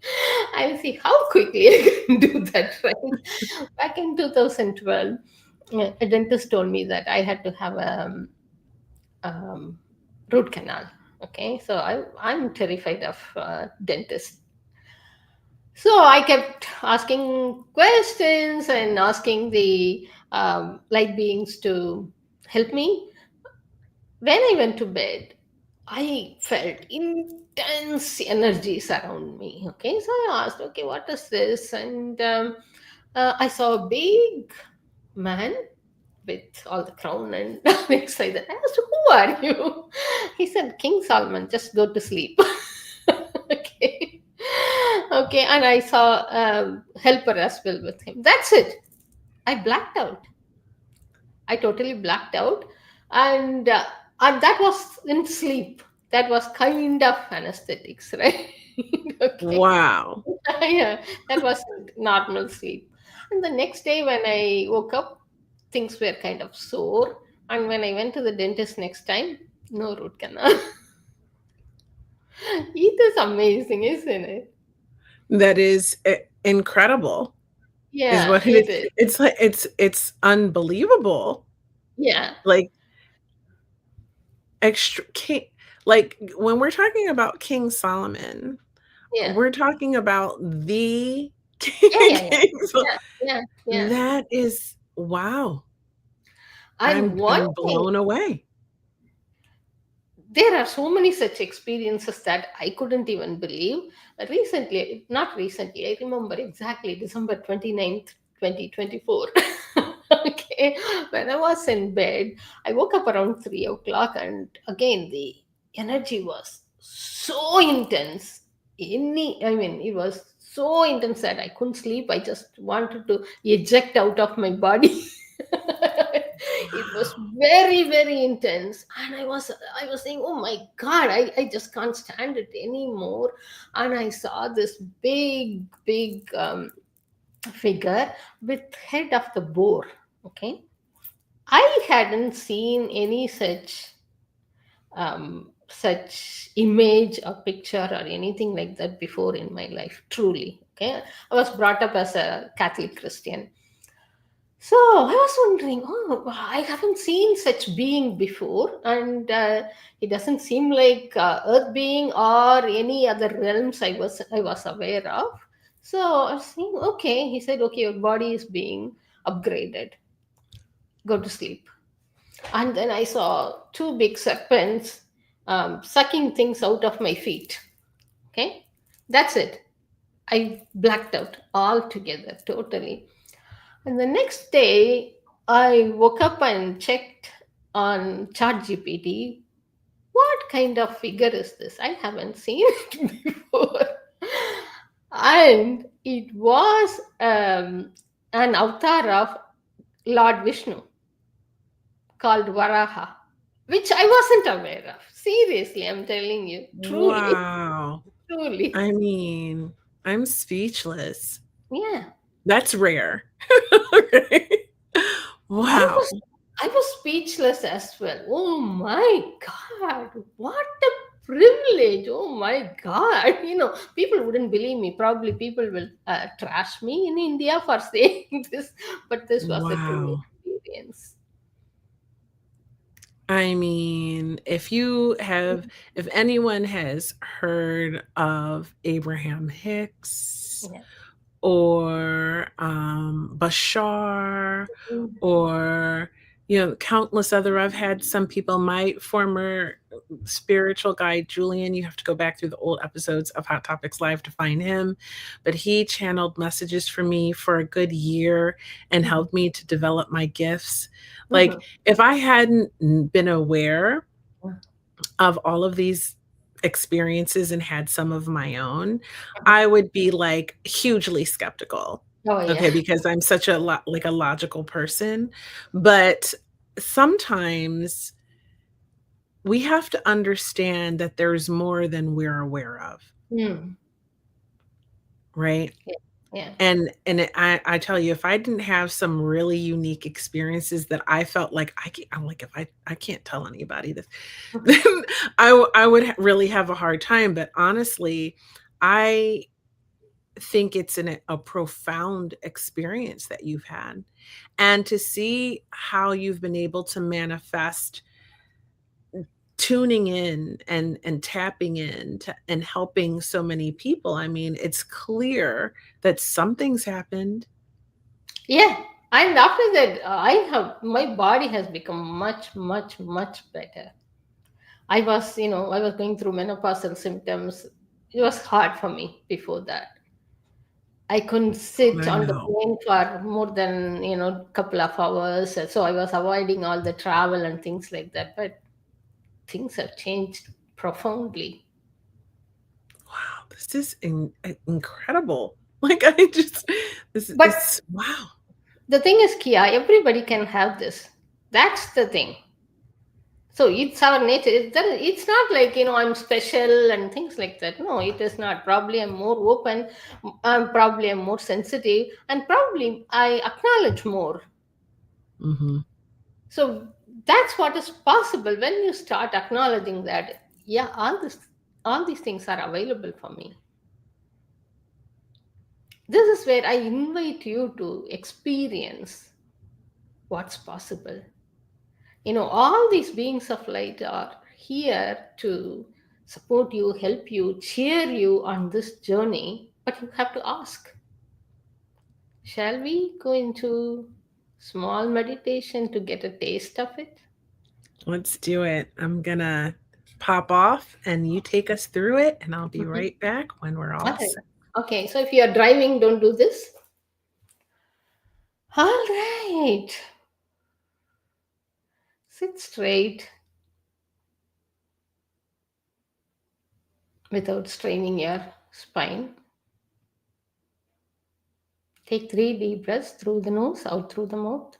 I'll see how quickly I can do that. Right, back in 2012, a dentist told me that I had to have a um, root canal. Okay, so I'm terrified of dentists. So I kept asking questions and asking the light beings to help me. When I went to bed, I felt intense energies around me. Okay, so I asked, okay, what is this? And I saw a big man with all the crown and excited. I asked, who are you? He said, King Solomon, just go to sleep. Okay. Okay, and I saw helper as well with him. That's it. I blacked out. I totally blacked out, and that was in sleep. That was kind of anesthetics, right? Okay, Wow. yeah, that was normal sleep. And the next day when I woke up, things were kind of sore. And when I went to the dentist next time, no root canal. It is amazing, isn't it? That is incredible, is Yeah, what it is. it is. It's like it's unbelievable. Yeah, Like, extra king like, when we're talking about King Solomon, yeah, we're talking about the yeah, yeah, yeah, king, so yeah, yeah, yeah. that is wow. And one I'm thing, blown away. There are so many such experiences that I couldn't even believe. Recently, not recently, I remember exactly December 29th, 2024. Okay, when I was in bed, I woke up around 3 o'clock, and again, the energy was so intense. I mean, it was so intense that I couldn't sleep. I just wanted to eject out of my body. It was very, very intense, and I was saying, oh my god, I just can't stand it anymore. And I saw this big figure with head of the boar. Okay, I hadn't seen any such image or picture or anything like that before in my life, truly. Okay, I was brought up as a Catholic Christian. So I was wondering, oh, I haven't seen such being before, and it doesn't seem like Earth being or any other realms I was aware of. So I was saying, okay. He said, okay, your body is being upgraded. Go to sleep. And then I saw two big serpents sucking things out of my feet. Okay, that's it. I blacked out altogether, totally. And the next day, I woke up and checked on ChatGPT. What kind of figure is this? I haven't seen it before. And it was an avatar of Lord Vishnu called Varaha, which I wasn't aware of. Seriously, I'm telling you, truly, Wow. truly. I mean, I'm speechless. Yeah. That's rare. Okay. I Wow. was I was speechless as well. Oh my god, what a privilege. Oh my god. People wouldn't believe me. Probably people will trash me in India for saying this, but this was a true Wow. experience. I mean, if anyone has heard of Abraham Hicks Yeah. or Bashar Mm. or countless other. I've had some people. My former spiritual guide Julian. You have to go back through the old episodes of Hot Topics Live to find him, but he channeled messages for me for a good year and Mhm. helped me to develop my gifts. Like Mhm. if I hadn't been aware of all of these experiences and had some of my own, I would be like hugely skeptical. Oh yeah. Okay, because I'm such like a logical person, but sometimes we have to understand that there's more than we're aware of, Mm. right? Yeah. Yeah. And I tell you, if I didn't have some really unique experiences that I felt like I'm like, if I can't tell anybody this, then I would really have a hard time. But honestly, I think it's a profound experience that you've had, and to see how you've been able to manifest tuning in and tapping in and helping so many people. I mean, it's clear that something's happened. Yeah. And after that, my body has become much, much, much better. I was going through menopausal symptoms. It was hard for me before that. I couldn't sit I on the know. plane for more than, couple of hours. So I was avoiding all the travel and things like that. But things have changed profoundly. Wow, this is incredible. Like I just But this wow. the thing is, Kia, everybody can have this. That's the thing. So it's our nature. It's not like, I'm special and things like that. No, it is not. Probably I'm more open. Probably I'm more sensitive, and probably I acknowledge more. Mhm. So that's what is possible when you start acknowledging that. Yeah, all these things are available for me. This is where I invite you to experience what's possible. All these beings of light are here to support you, help you, cheer you on this journey, but you have to ask. Shall we go into small meditation to get a taste of it? Let's do it. I'm gonna pop off and you take us through it, and I'll be Mhm. right back when we're all Okay. set. Okay. So if you are driving, don't do this. All right. Sit straight without straining your spine. Take 3 deep breaths through the nose, out through the mouth.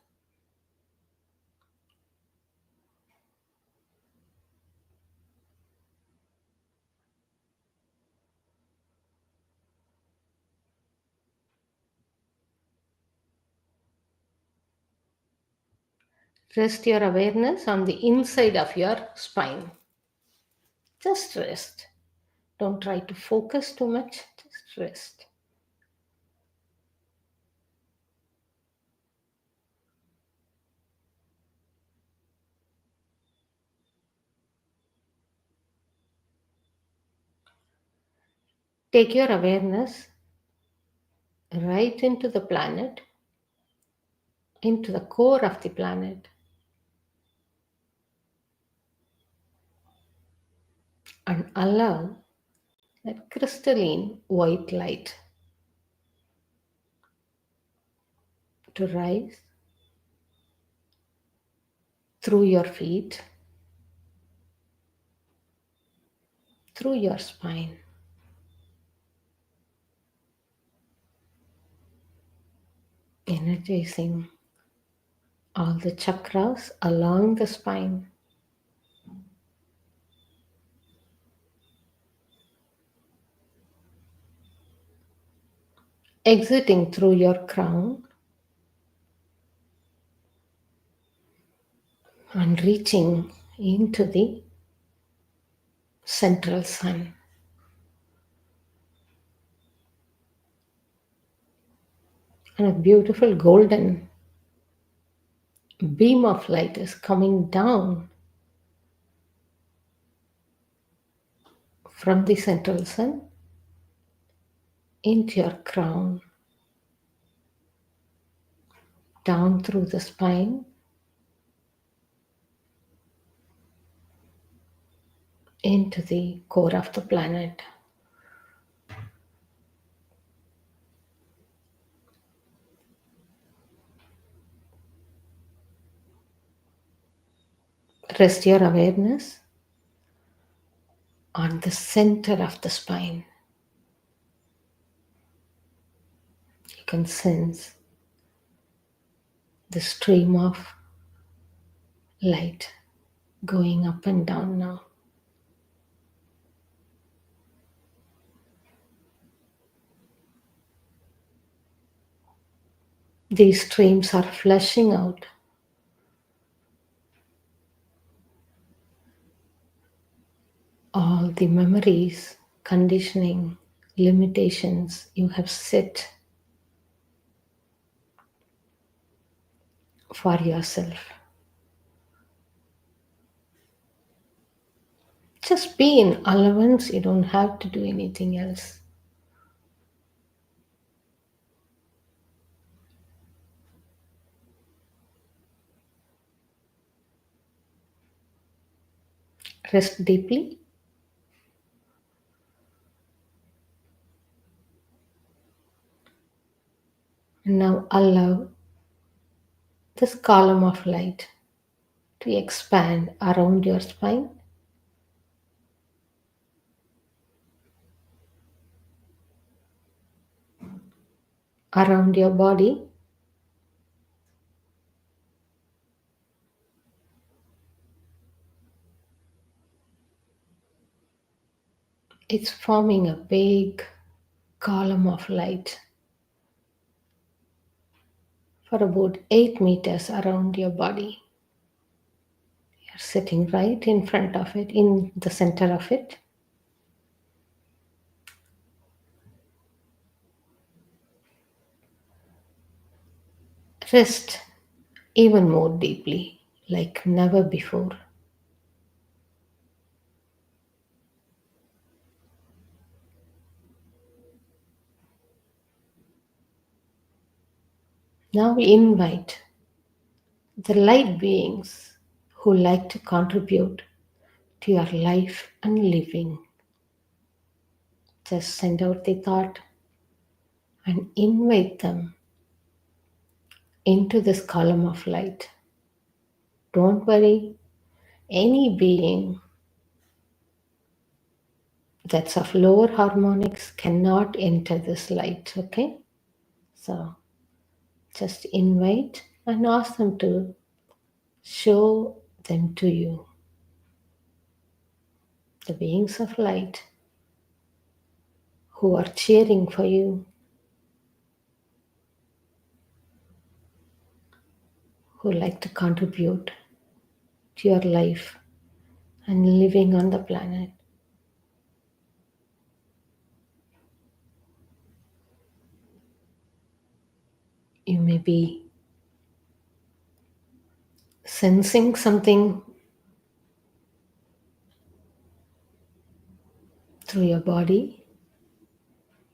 Rest your awareness on the inside of your spine. Just rest. Don't try to focus too much. Just rest. Take your awareness right into the planet, into the core of the planet, and allow that crystalline white light to rise through your feet, through your spine, energizing all the chakras along the spine, exiting through your crown and reaching into the central sun. And a beautiful golden beam of light is coming down from the central sun into your crown, down through the spine, into the core of the planet. Rest your awareness on the center of the spine. You can sense the stream of light going up and down now. These streams are flushing out all the memories, conditioning, limitations you have set for yourself. Just be in allowance, you don't have to do anything else. Rest deeply. And now allow this column of light to expand around your spine, around your body. It's forming a big column of light for about 8 meters around your body. You're sitting right in front of it, in the center of it. Rest even more deeply, like never before. Now we invite the light beings who like to contribute to your life and living. Just send out the thought and invite them into this column of light. Don't worry, any being that's of lower harmonics cannot enter this light, okay? So just invite and ask them to show them to you. The beings of light who are cheering for you, who like to contribute to your life and living on the planet. You may be sensing something through your body.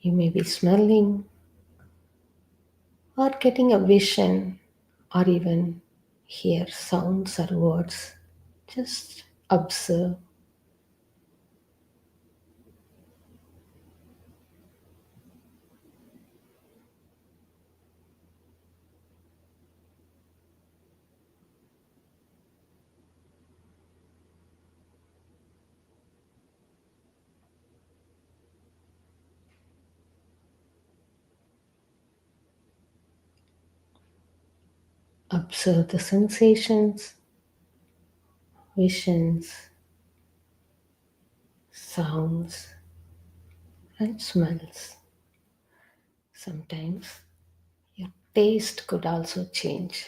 You may be smelling or getting a vision or even hear sounds or words. Just observe. Observe the sensations, visions, sounds, and smells. Sometimes your taste could also change.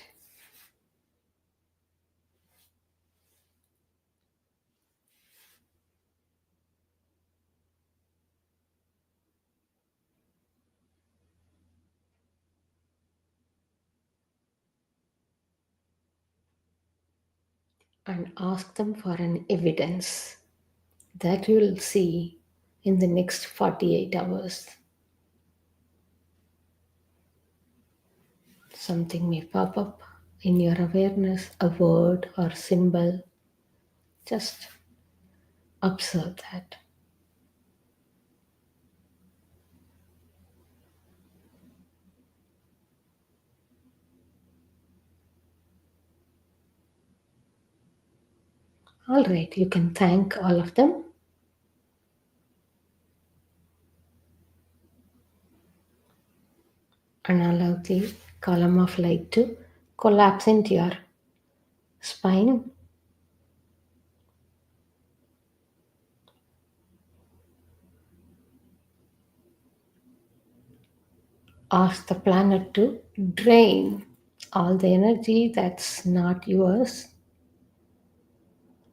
And ask them for an evidence that you will see in the next 48 hours. Something may pop up in your awareness, a word or symbol. Just observe that. All right, you can thank all of them and allow the column of light to collapse into your spine. Ask the planet to drain all the energy that's not yours,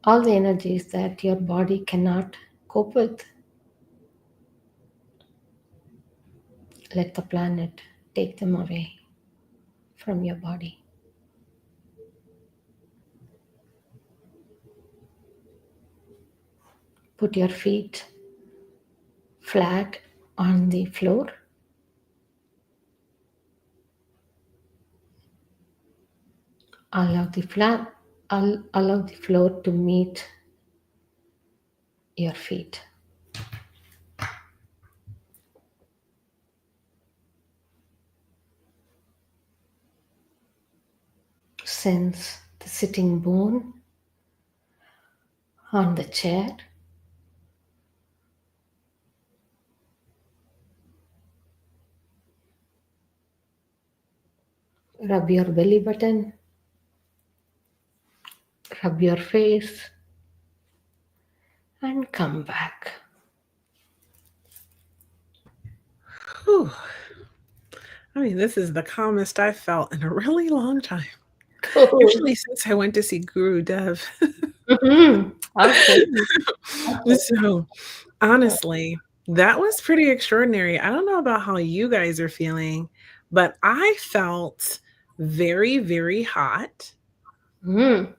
all the energies that your body cannot cope with. Let the planet take them away from your body. Put your feet flat on the floor. Allow the floor to meet your feet. Sense the sitting bone on the chair. Rub your belly button. Rub your face and come back. Whew. I mean, this is the calmest I've felt in a really long time. Cool. Usually since I went to see Guru Dev. Mm-hmm. Okay. So, honestly, that was pretty extraordinary. I don't know about how you guys are feeling, but I felt very, very hot. Mm.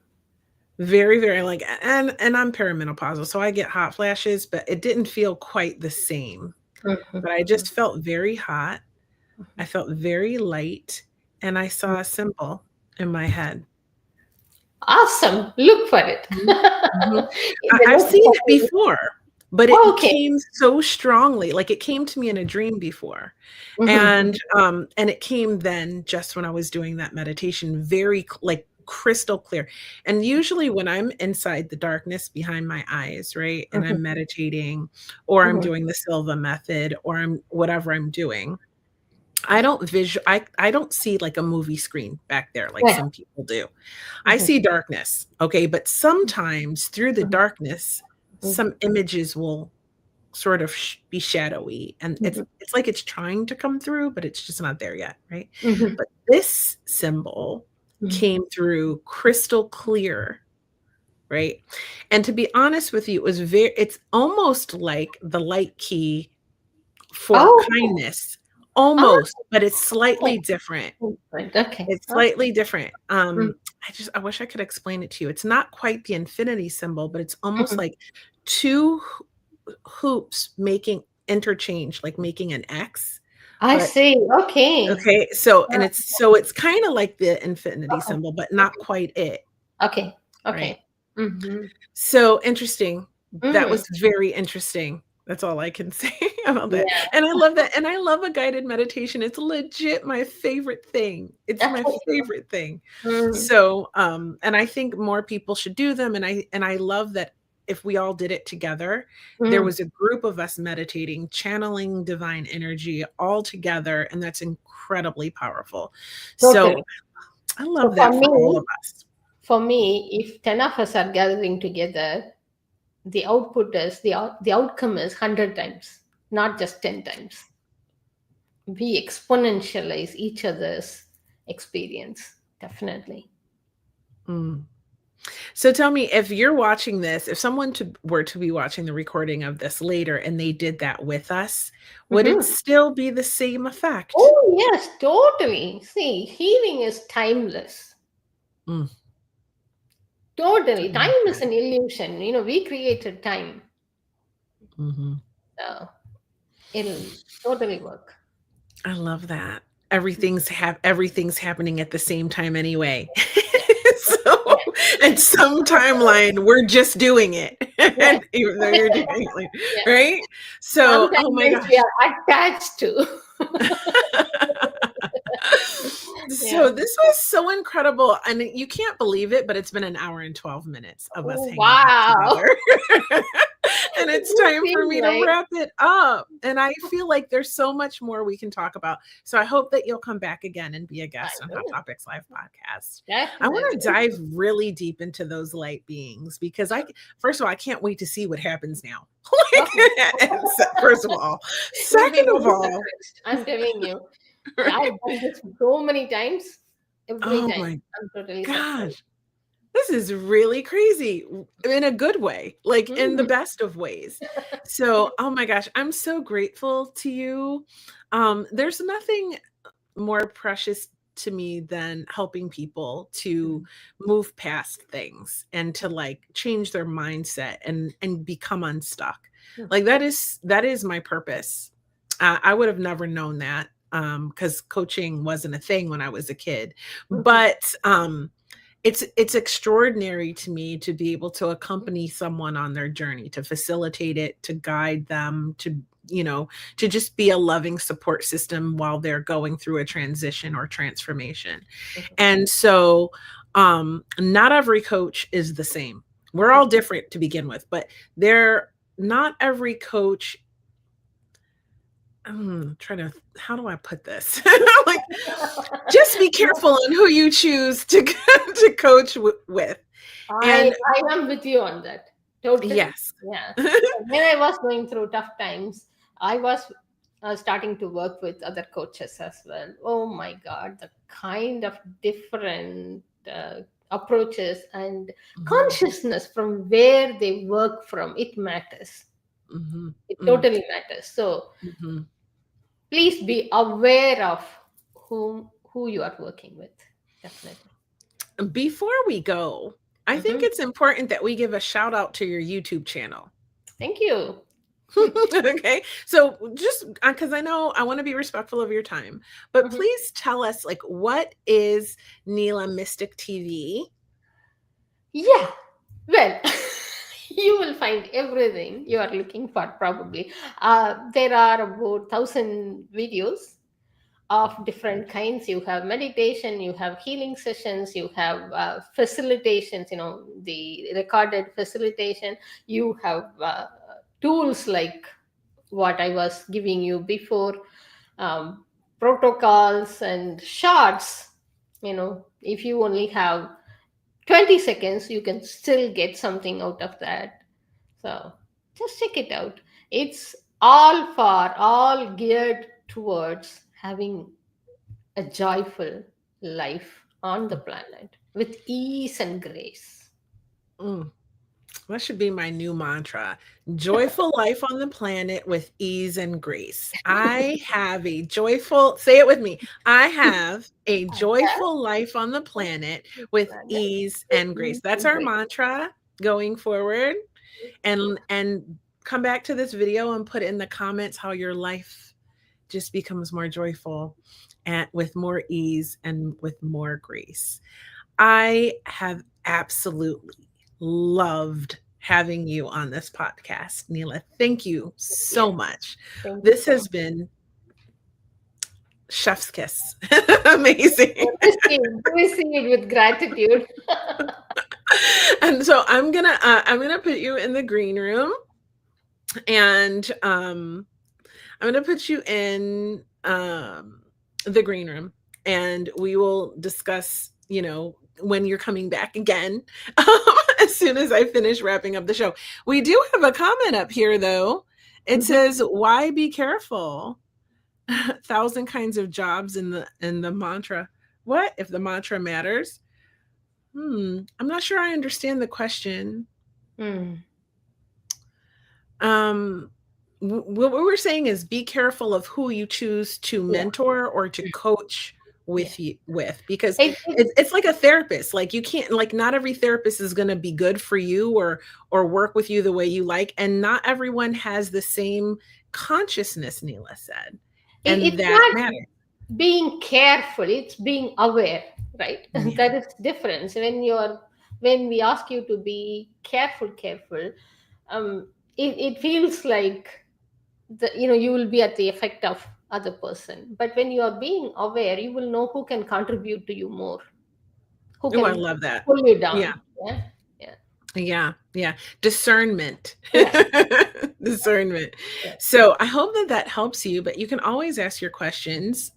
Very, very like and I'm perimenopausal, so I get hot flashes, but it didn't feel quite the same. Mhm. But I just felt very hot. I felt very light, and I saw a symbol in my head. Awesome. Look for it. Mhm, mhm. In the I've next seen it decade. before, but Oh, it okay. came so strongly, like, it came to me in a dream before, Mm-hmm. and it came then just when I was doing that meditation, very c like, crystal clear, and usually when I'm inside the darkness behind my eyes, right, and Mm-hmm. I'm meditating, or I'm Mm-hmm. doing the Silva method, or I'm whatever I'm doing, I don't see, like, a movie screen back there like Yeah. some people do. I Mm-hmm. see darkness, okay, but sometimes through the darkness, Mm-hmm. some images will sort of be shadowy, and Mm-hmm. it's like it's trying to come through, but it's just not there yet, right? Mm-hmm. But this symbol came through crystal clear, right? And to be honest with you, it's almost like the light key for Oh, kindness, ah, almost, but it's okay. slightly different. Right. Okay. It's Okay. slightly different. Mm-hmm. I wish I could explain it to you. It's not quite the infinity symbol, but it's almost Mm-hmm. like 2 hoops making interchange, like making an X, I but see. Okay. okay, Ah, so it's kinda like the infinity okay. symbol, but not quite it, Okay. right? Okay. Mm-hmm. So interesting. That Mm. was very interesting. That's all I can say about that. Yeah. And I love that, and I love a guided meditation. It's legit my favorite thing. It's my favorite thing. Mm-hmm. So, and I think more people should do them, and I love that if we all did it together, there Mm. was a group of us meditating, channeling divine energy all together, and that's incredibly powerful. So, Totally. I So love that for all of us. for me, if 10 of us are gathering together, the output is the outcome is 100 times, not just 10 times. We exponentialize each other's experience, definitely. Mm. So tell me, if you're watching this, if someone were to be watching the recording of this later and they did that with us, would it Hmm. still be the same effect? Oh, yes, totally. See, healing is timeless. Mm, I Totally. love Time is that. an illusion. We created time. Mhm. So it'll totally work. I love that. Everything's happening at the same time anyway. Yeah. So, Yeah. at some timeline, we're just doing it, Yeah. and even though you're doing it, like, Yeah. right? Some So, oh my timelines we gosh. are attached to. Yeah. So this was so incredible, and you can't believe it, but it's been an hour and 12 minutes of us Oh, hanging out wow. together. And It it's does time for seem me to like wrap it up. And I feel like there's so much more we can talk about. So I hope that you'll come back again and be a I guest on Hot will. Topics Live podcast. I want to Definitely. dive really deep into those light beings because first of all, I can't wait to see what happens now. Okay. First of all, You'll be second of very all, surprised. I'm telling you. I've right? done this so many times. Every Oh time. my I'm totally surprised. gosh. This is really crazy in a good way, like in the Mm. best of ways. So, oh my gosh, I'm so grateful to you. There's nothing more precious to me than helping people to move past things and to like change their mindset and become unstuck. Like that is my purpose. I would have never known that because coaching wasn't a thing when I was a kid, Mhm. but it's extraordinary to me to be able to accompany someone on their journey, to facilitate it, to guide them, to just be a loving support system while they're going through a transition or transformation. Mhm. And so, not every coach is the same. We're all different to begin with, but they're not every coach. I'm trying to, how do I put this? Like, just be careful on who you choose to to coach with. I And I am with you on that. Totally. yes. Yeah. When I was going through tough times, I was starting to work with other coaches as well. Oh my God, the kind of different approaches and Mhm, consciousness from where they work from, it matters. mhm, It mm, totally matters. So mhm. please be aware of who you are working with. Definitely. Before we go, I think Hmm. it's important that we give a shout out to your YouTube channel. Thank you. Okay. So just because I know I want to be respectful of your time, but Mhm. please tell us like what is Nila Mystic TV? Yeah. Well, you will find everything you are looking for probably. There are about 1,000 videos of different kinds. You have meditation, you have healing sessions, you have facilitations, the recorded facilitation. You have tools like what I was giving you before, um, protocols and charts. If you only have 20 seconds, you can still get something out of that. So just check it out. It's all geared towards having a joyful life on the planet with ease and grace. Mm, that should be my new mantra. Joyful life on the planet with ease and grace. I have a joyful, say it with me. I have a joyful life on the planet with Planet ease with and grace. ease That's and our grace. mantra going forward. And come back to this video and put in the comments how your life just becomes more joyful and with more ease and with more grace. I have absolutely loved having you on this podcast, Nila. Thank you Yeah, so much. thank you This so much. has been chef's kiss. Amazing. Receive it with gratitude. And so I'm gonna put you in the green room, and I'm gonna put you in the green room, and we will discuss, when you're coming back again, as soon as I finish wrapping up the show. We do have a comment up here, though. It Mhm. says, "Why be careful? Thousand kinds of jobs in the mantra. What if the mantra matters?" I'm not sure I understand the question. Mm. Um, what we're saying is be careful of who you choose to Yeah, mentor or to coach yeah. with, because It, it's like a therapist. Like, you can't, like, not every therapist is going to be good for you or work with you the way you like, and not everyone has the same consciousness, Neela said, and it's that not matters. being careful, it's being aware, right? Yeah. That is difference. When we ask you to be careful, it feels like you will be at the effect of other person. But when you are being aware, you will know who can contribute to you more, who Oh, I can love that. pull you Yeah. down. Yeah, yeah, Yeah, yeah. Discernment. yeah, Discernment. yeah. So I hope that that helps you, but you can always ask your questions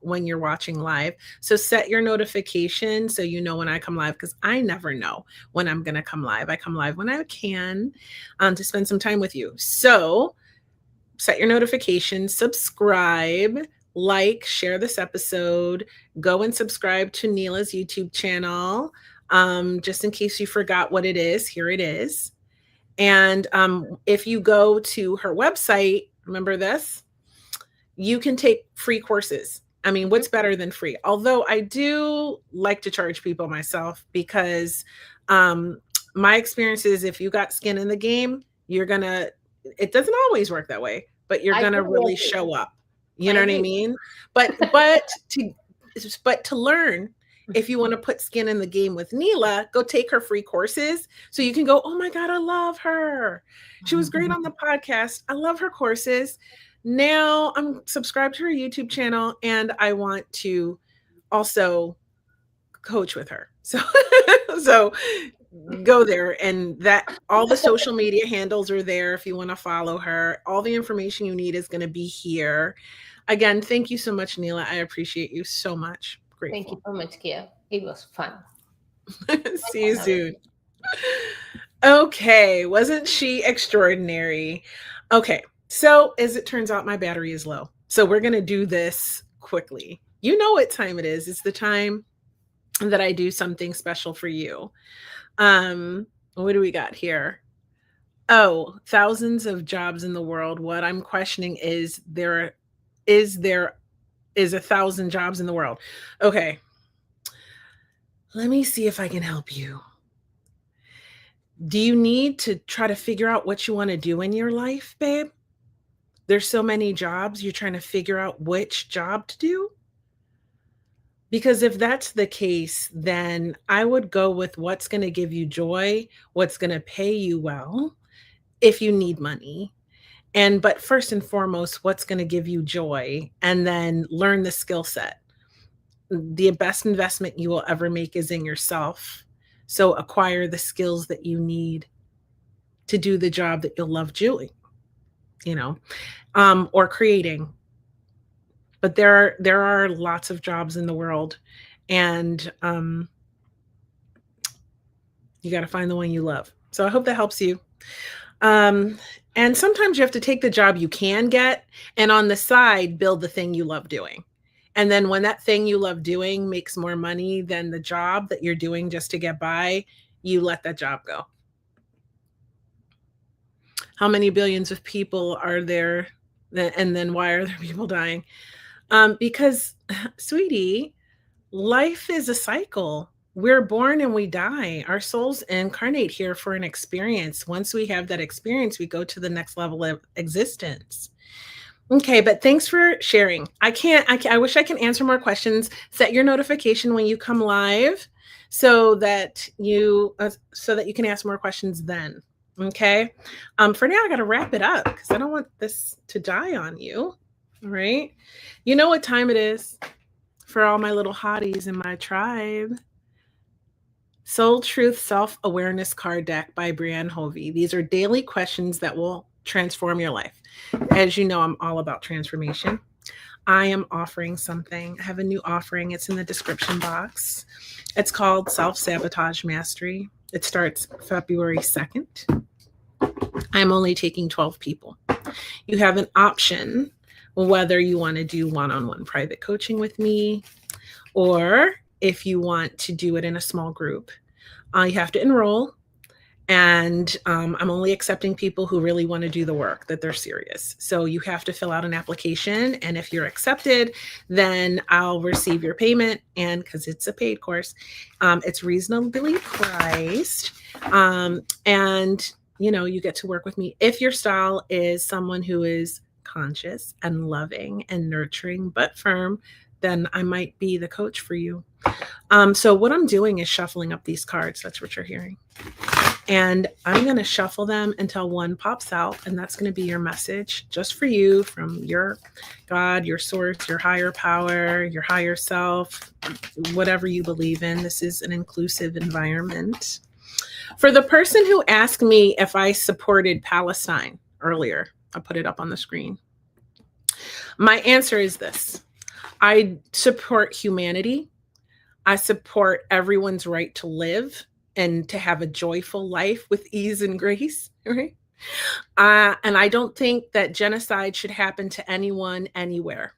when you're watching live. So set your notification so you know when I come live, because I never know when I'm going to come live. I come live when I can, to spend some time with you. So set your notifications, subscribe, like, share this episode, go and subscribe to Neela's YouTube channel. Just in case you forgot what it is, here it is. And if you go to her website, remember this, you can take free courses. I mean, Mhm. what's better than free? Although I do like to charge people myself, because um, my experience is, if you got skin in the game, you're gonna, it doesn't always work that way, but you're I gonna totally really agree. show up. You I know what I agree. mean? But to learn, if you want to put skin in the game with Neela, go take her free courses so you can go, "Oh my God, I love her. She was great on the podcast. I love her courses. Now I'm subscribed to her YouTube channel, and I want to also coach with her." So so go there, and that all the social media handles are there if you want to follow her. All the information you need is going to be here. Again, thank you so much, Neela. I appreciate you so much. Thank you Grateful. so much, Kia. It was fun. See you soon. Okay, wasn't she extraordinary? Okay, so as it turns out, my battery is low. So we're going to do this quickly. You know what time it is. It's the time that I do something special for you. What do we got here? Oh, thousands of jobs in the world. What I'm questioning is, there is 1,000 jobs in the world. Okay, let me see if I can help you. Do you need to try to figure out what you want to do in your life, babe? There's so many jobs, you're trying to figure out which job to do? Because if that's the case, then I would go with what's going to give you joy, what's going to pay you well if you need money. But first and foremost, what's going to give you joy, and then learn the skill set. The best investment you will ever make is in yourself. So acquire the skills that you need to do the job that you'll love doing, you know, or creating. But there are lots of jobs in the world, and you got to find the one you love. So I hope that helps you. Um, and sometimes you have to take the job you can get, and on the side, build the thing you love doing. And then when that thing you love doing makes more money than the job that you're doing just to get by, you let that job go. How many billions of people are there? And then why are there people dying? Because, sweetie, life is a cycle. We're born and we die. Our souls incarnate here for an experience. Once we have that experience, we go to the next level of existence. Okay, but thanks for sharing. I wish I can answer more questions. Set your notification when you come live so that you can ask more questions then. Okay. For now, I got to wrap it up because I don't want this to die on you. All right. You know what time it is for all my little hotties in my tribe. Soul Truth Self-Awareness Card Deck by Brianne Hovey. These are daily questions that will transform your life. As you know, I'm all about transformation. I am offering something. I have a new offering. It's in the description box. It's called Self-Sabotage Mastery. It starts February 2nd. I'm only taking 12 people. You have an option whether you want to do one-on-one private coaching with me, or if you want to do it in a small group. You have to enroll, and I'm only accepting people who really want to do the work, that they're serious. So you have to fill out an application, and if you're accepted, then I'll receive your payment. And because it's a paid course, it's reasonably priced, and you get to work with me. If your style is someone who is conscious and loving and nurturing but firm, then I might be the coach for you. So what I'm doing is shuffling up these cards. That's what you're hearing. And I'm going to shuffle them until one pops out, and that's going to be your message just for you from your God, your source, your higher power, your higher self, whatever you believe in. This is an inclusive environment. For the person who asked me if I supported Palestine earlier, I'll put it up on the screen. My answer is this. I support humanity. I support everyone's right to live and to have a joyful life with ease and grace, right? And I don't think that genocide should happen to anyone, anywhere.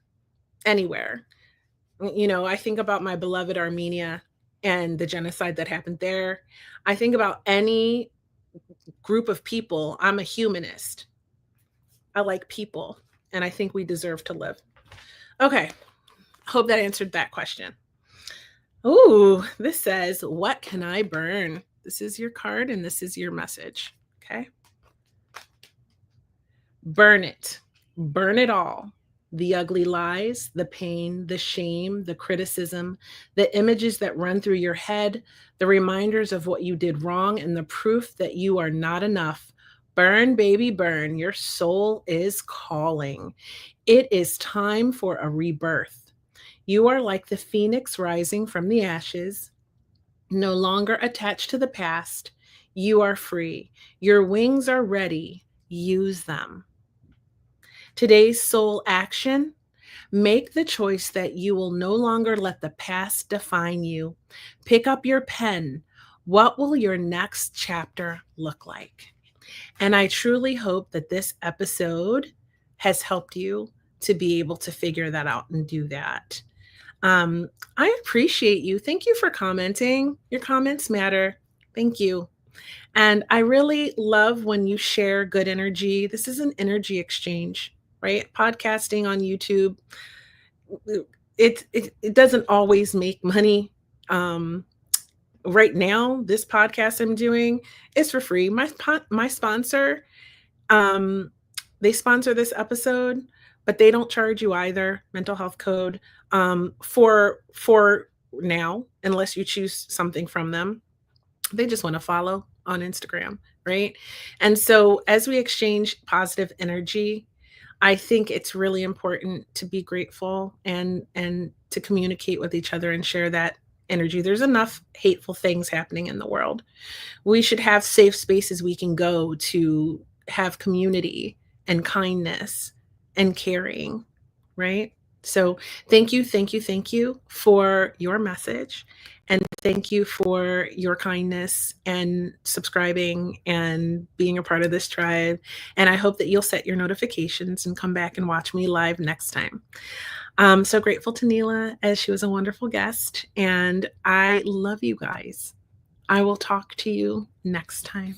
I think about my beloved Armenia and the genocide that happened there. I think about any group of people. I'm a humanist. I like people, and I think we deserve to live. Okay, hope that answered that question. Ooh, this says, what can I burn? This is your card, and this is your message, okay? Burn it. Burn it all. The ugly lies, the pain, the shame, the criticism, the images that run through your head, the reminders of what you did wrong, and the proof that you are not enough. Burn, baby, burn. Your soul is calling. It is time for a rebirth. You are like the phoenix rising from the ashes, no longer attached to the past. You are free. Your wings are ready. Use them. Today's soul action: make the choice that you will no longer let the past define you. Pick up your pen. What will your next chapter look like? And I truly hope that this episode has helped you to be able to figure that out and do that. I appreciate you. Thank you for commenting. Your comments matter. Thank you. And I really love when you share good energy. This is an energy exchange, right? Podcasting on YouTube, it doesn't always make money. Right now, this podcast I'm doing is for free. My sponsor, they sponsor this episode, but they don't charge you either. Mental health code, for now, unless you choose something from them. They just want to follow on Instagram, right? And so as we exchange positive energy, I think it's really important to be grateful and to communicate with each other and share that energy. There's enough hateful things happening in the world. We should have safe spaces we can go to have community and kindness and caring, right? So thank you for your message. And thank you for your kindness and subscribing and being a part of this tribe. And I hope that you'll set your notifications and come back and watch me live next time. I'm so grateful to Nila, as she was a wonderful guest. And I love you guys. I will talk to you next time.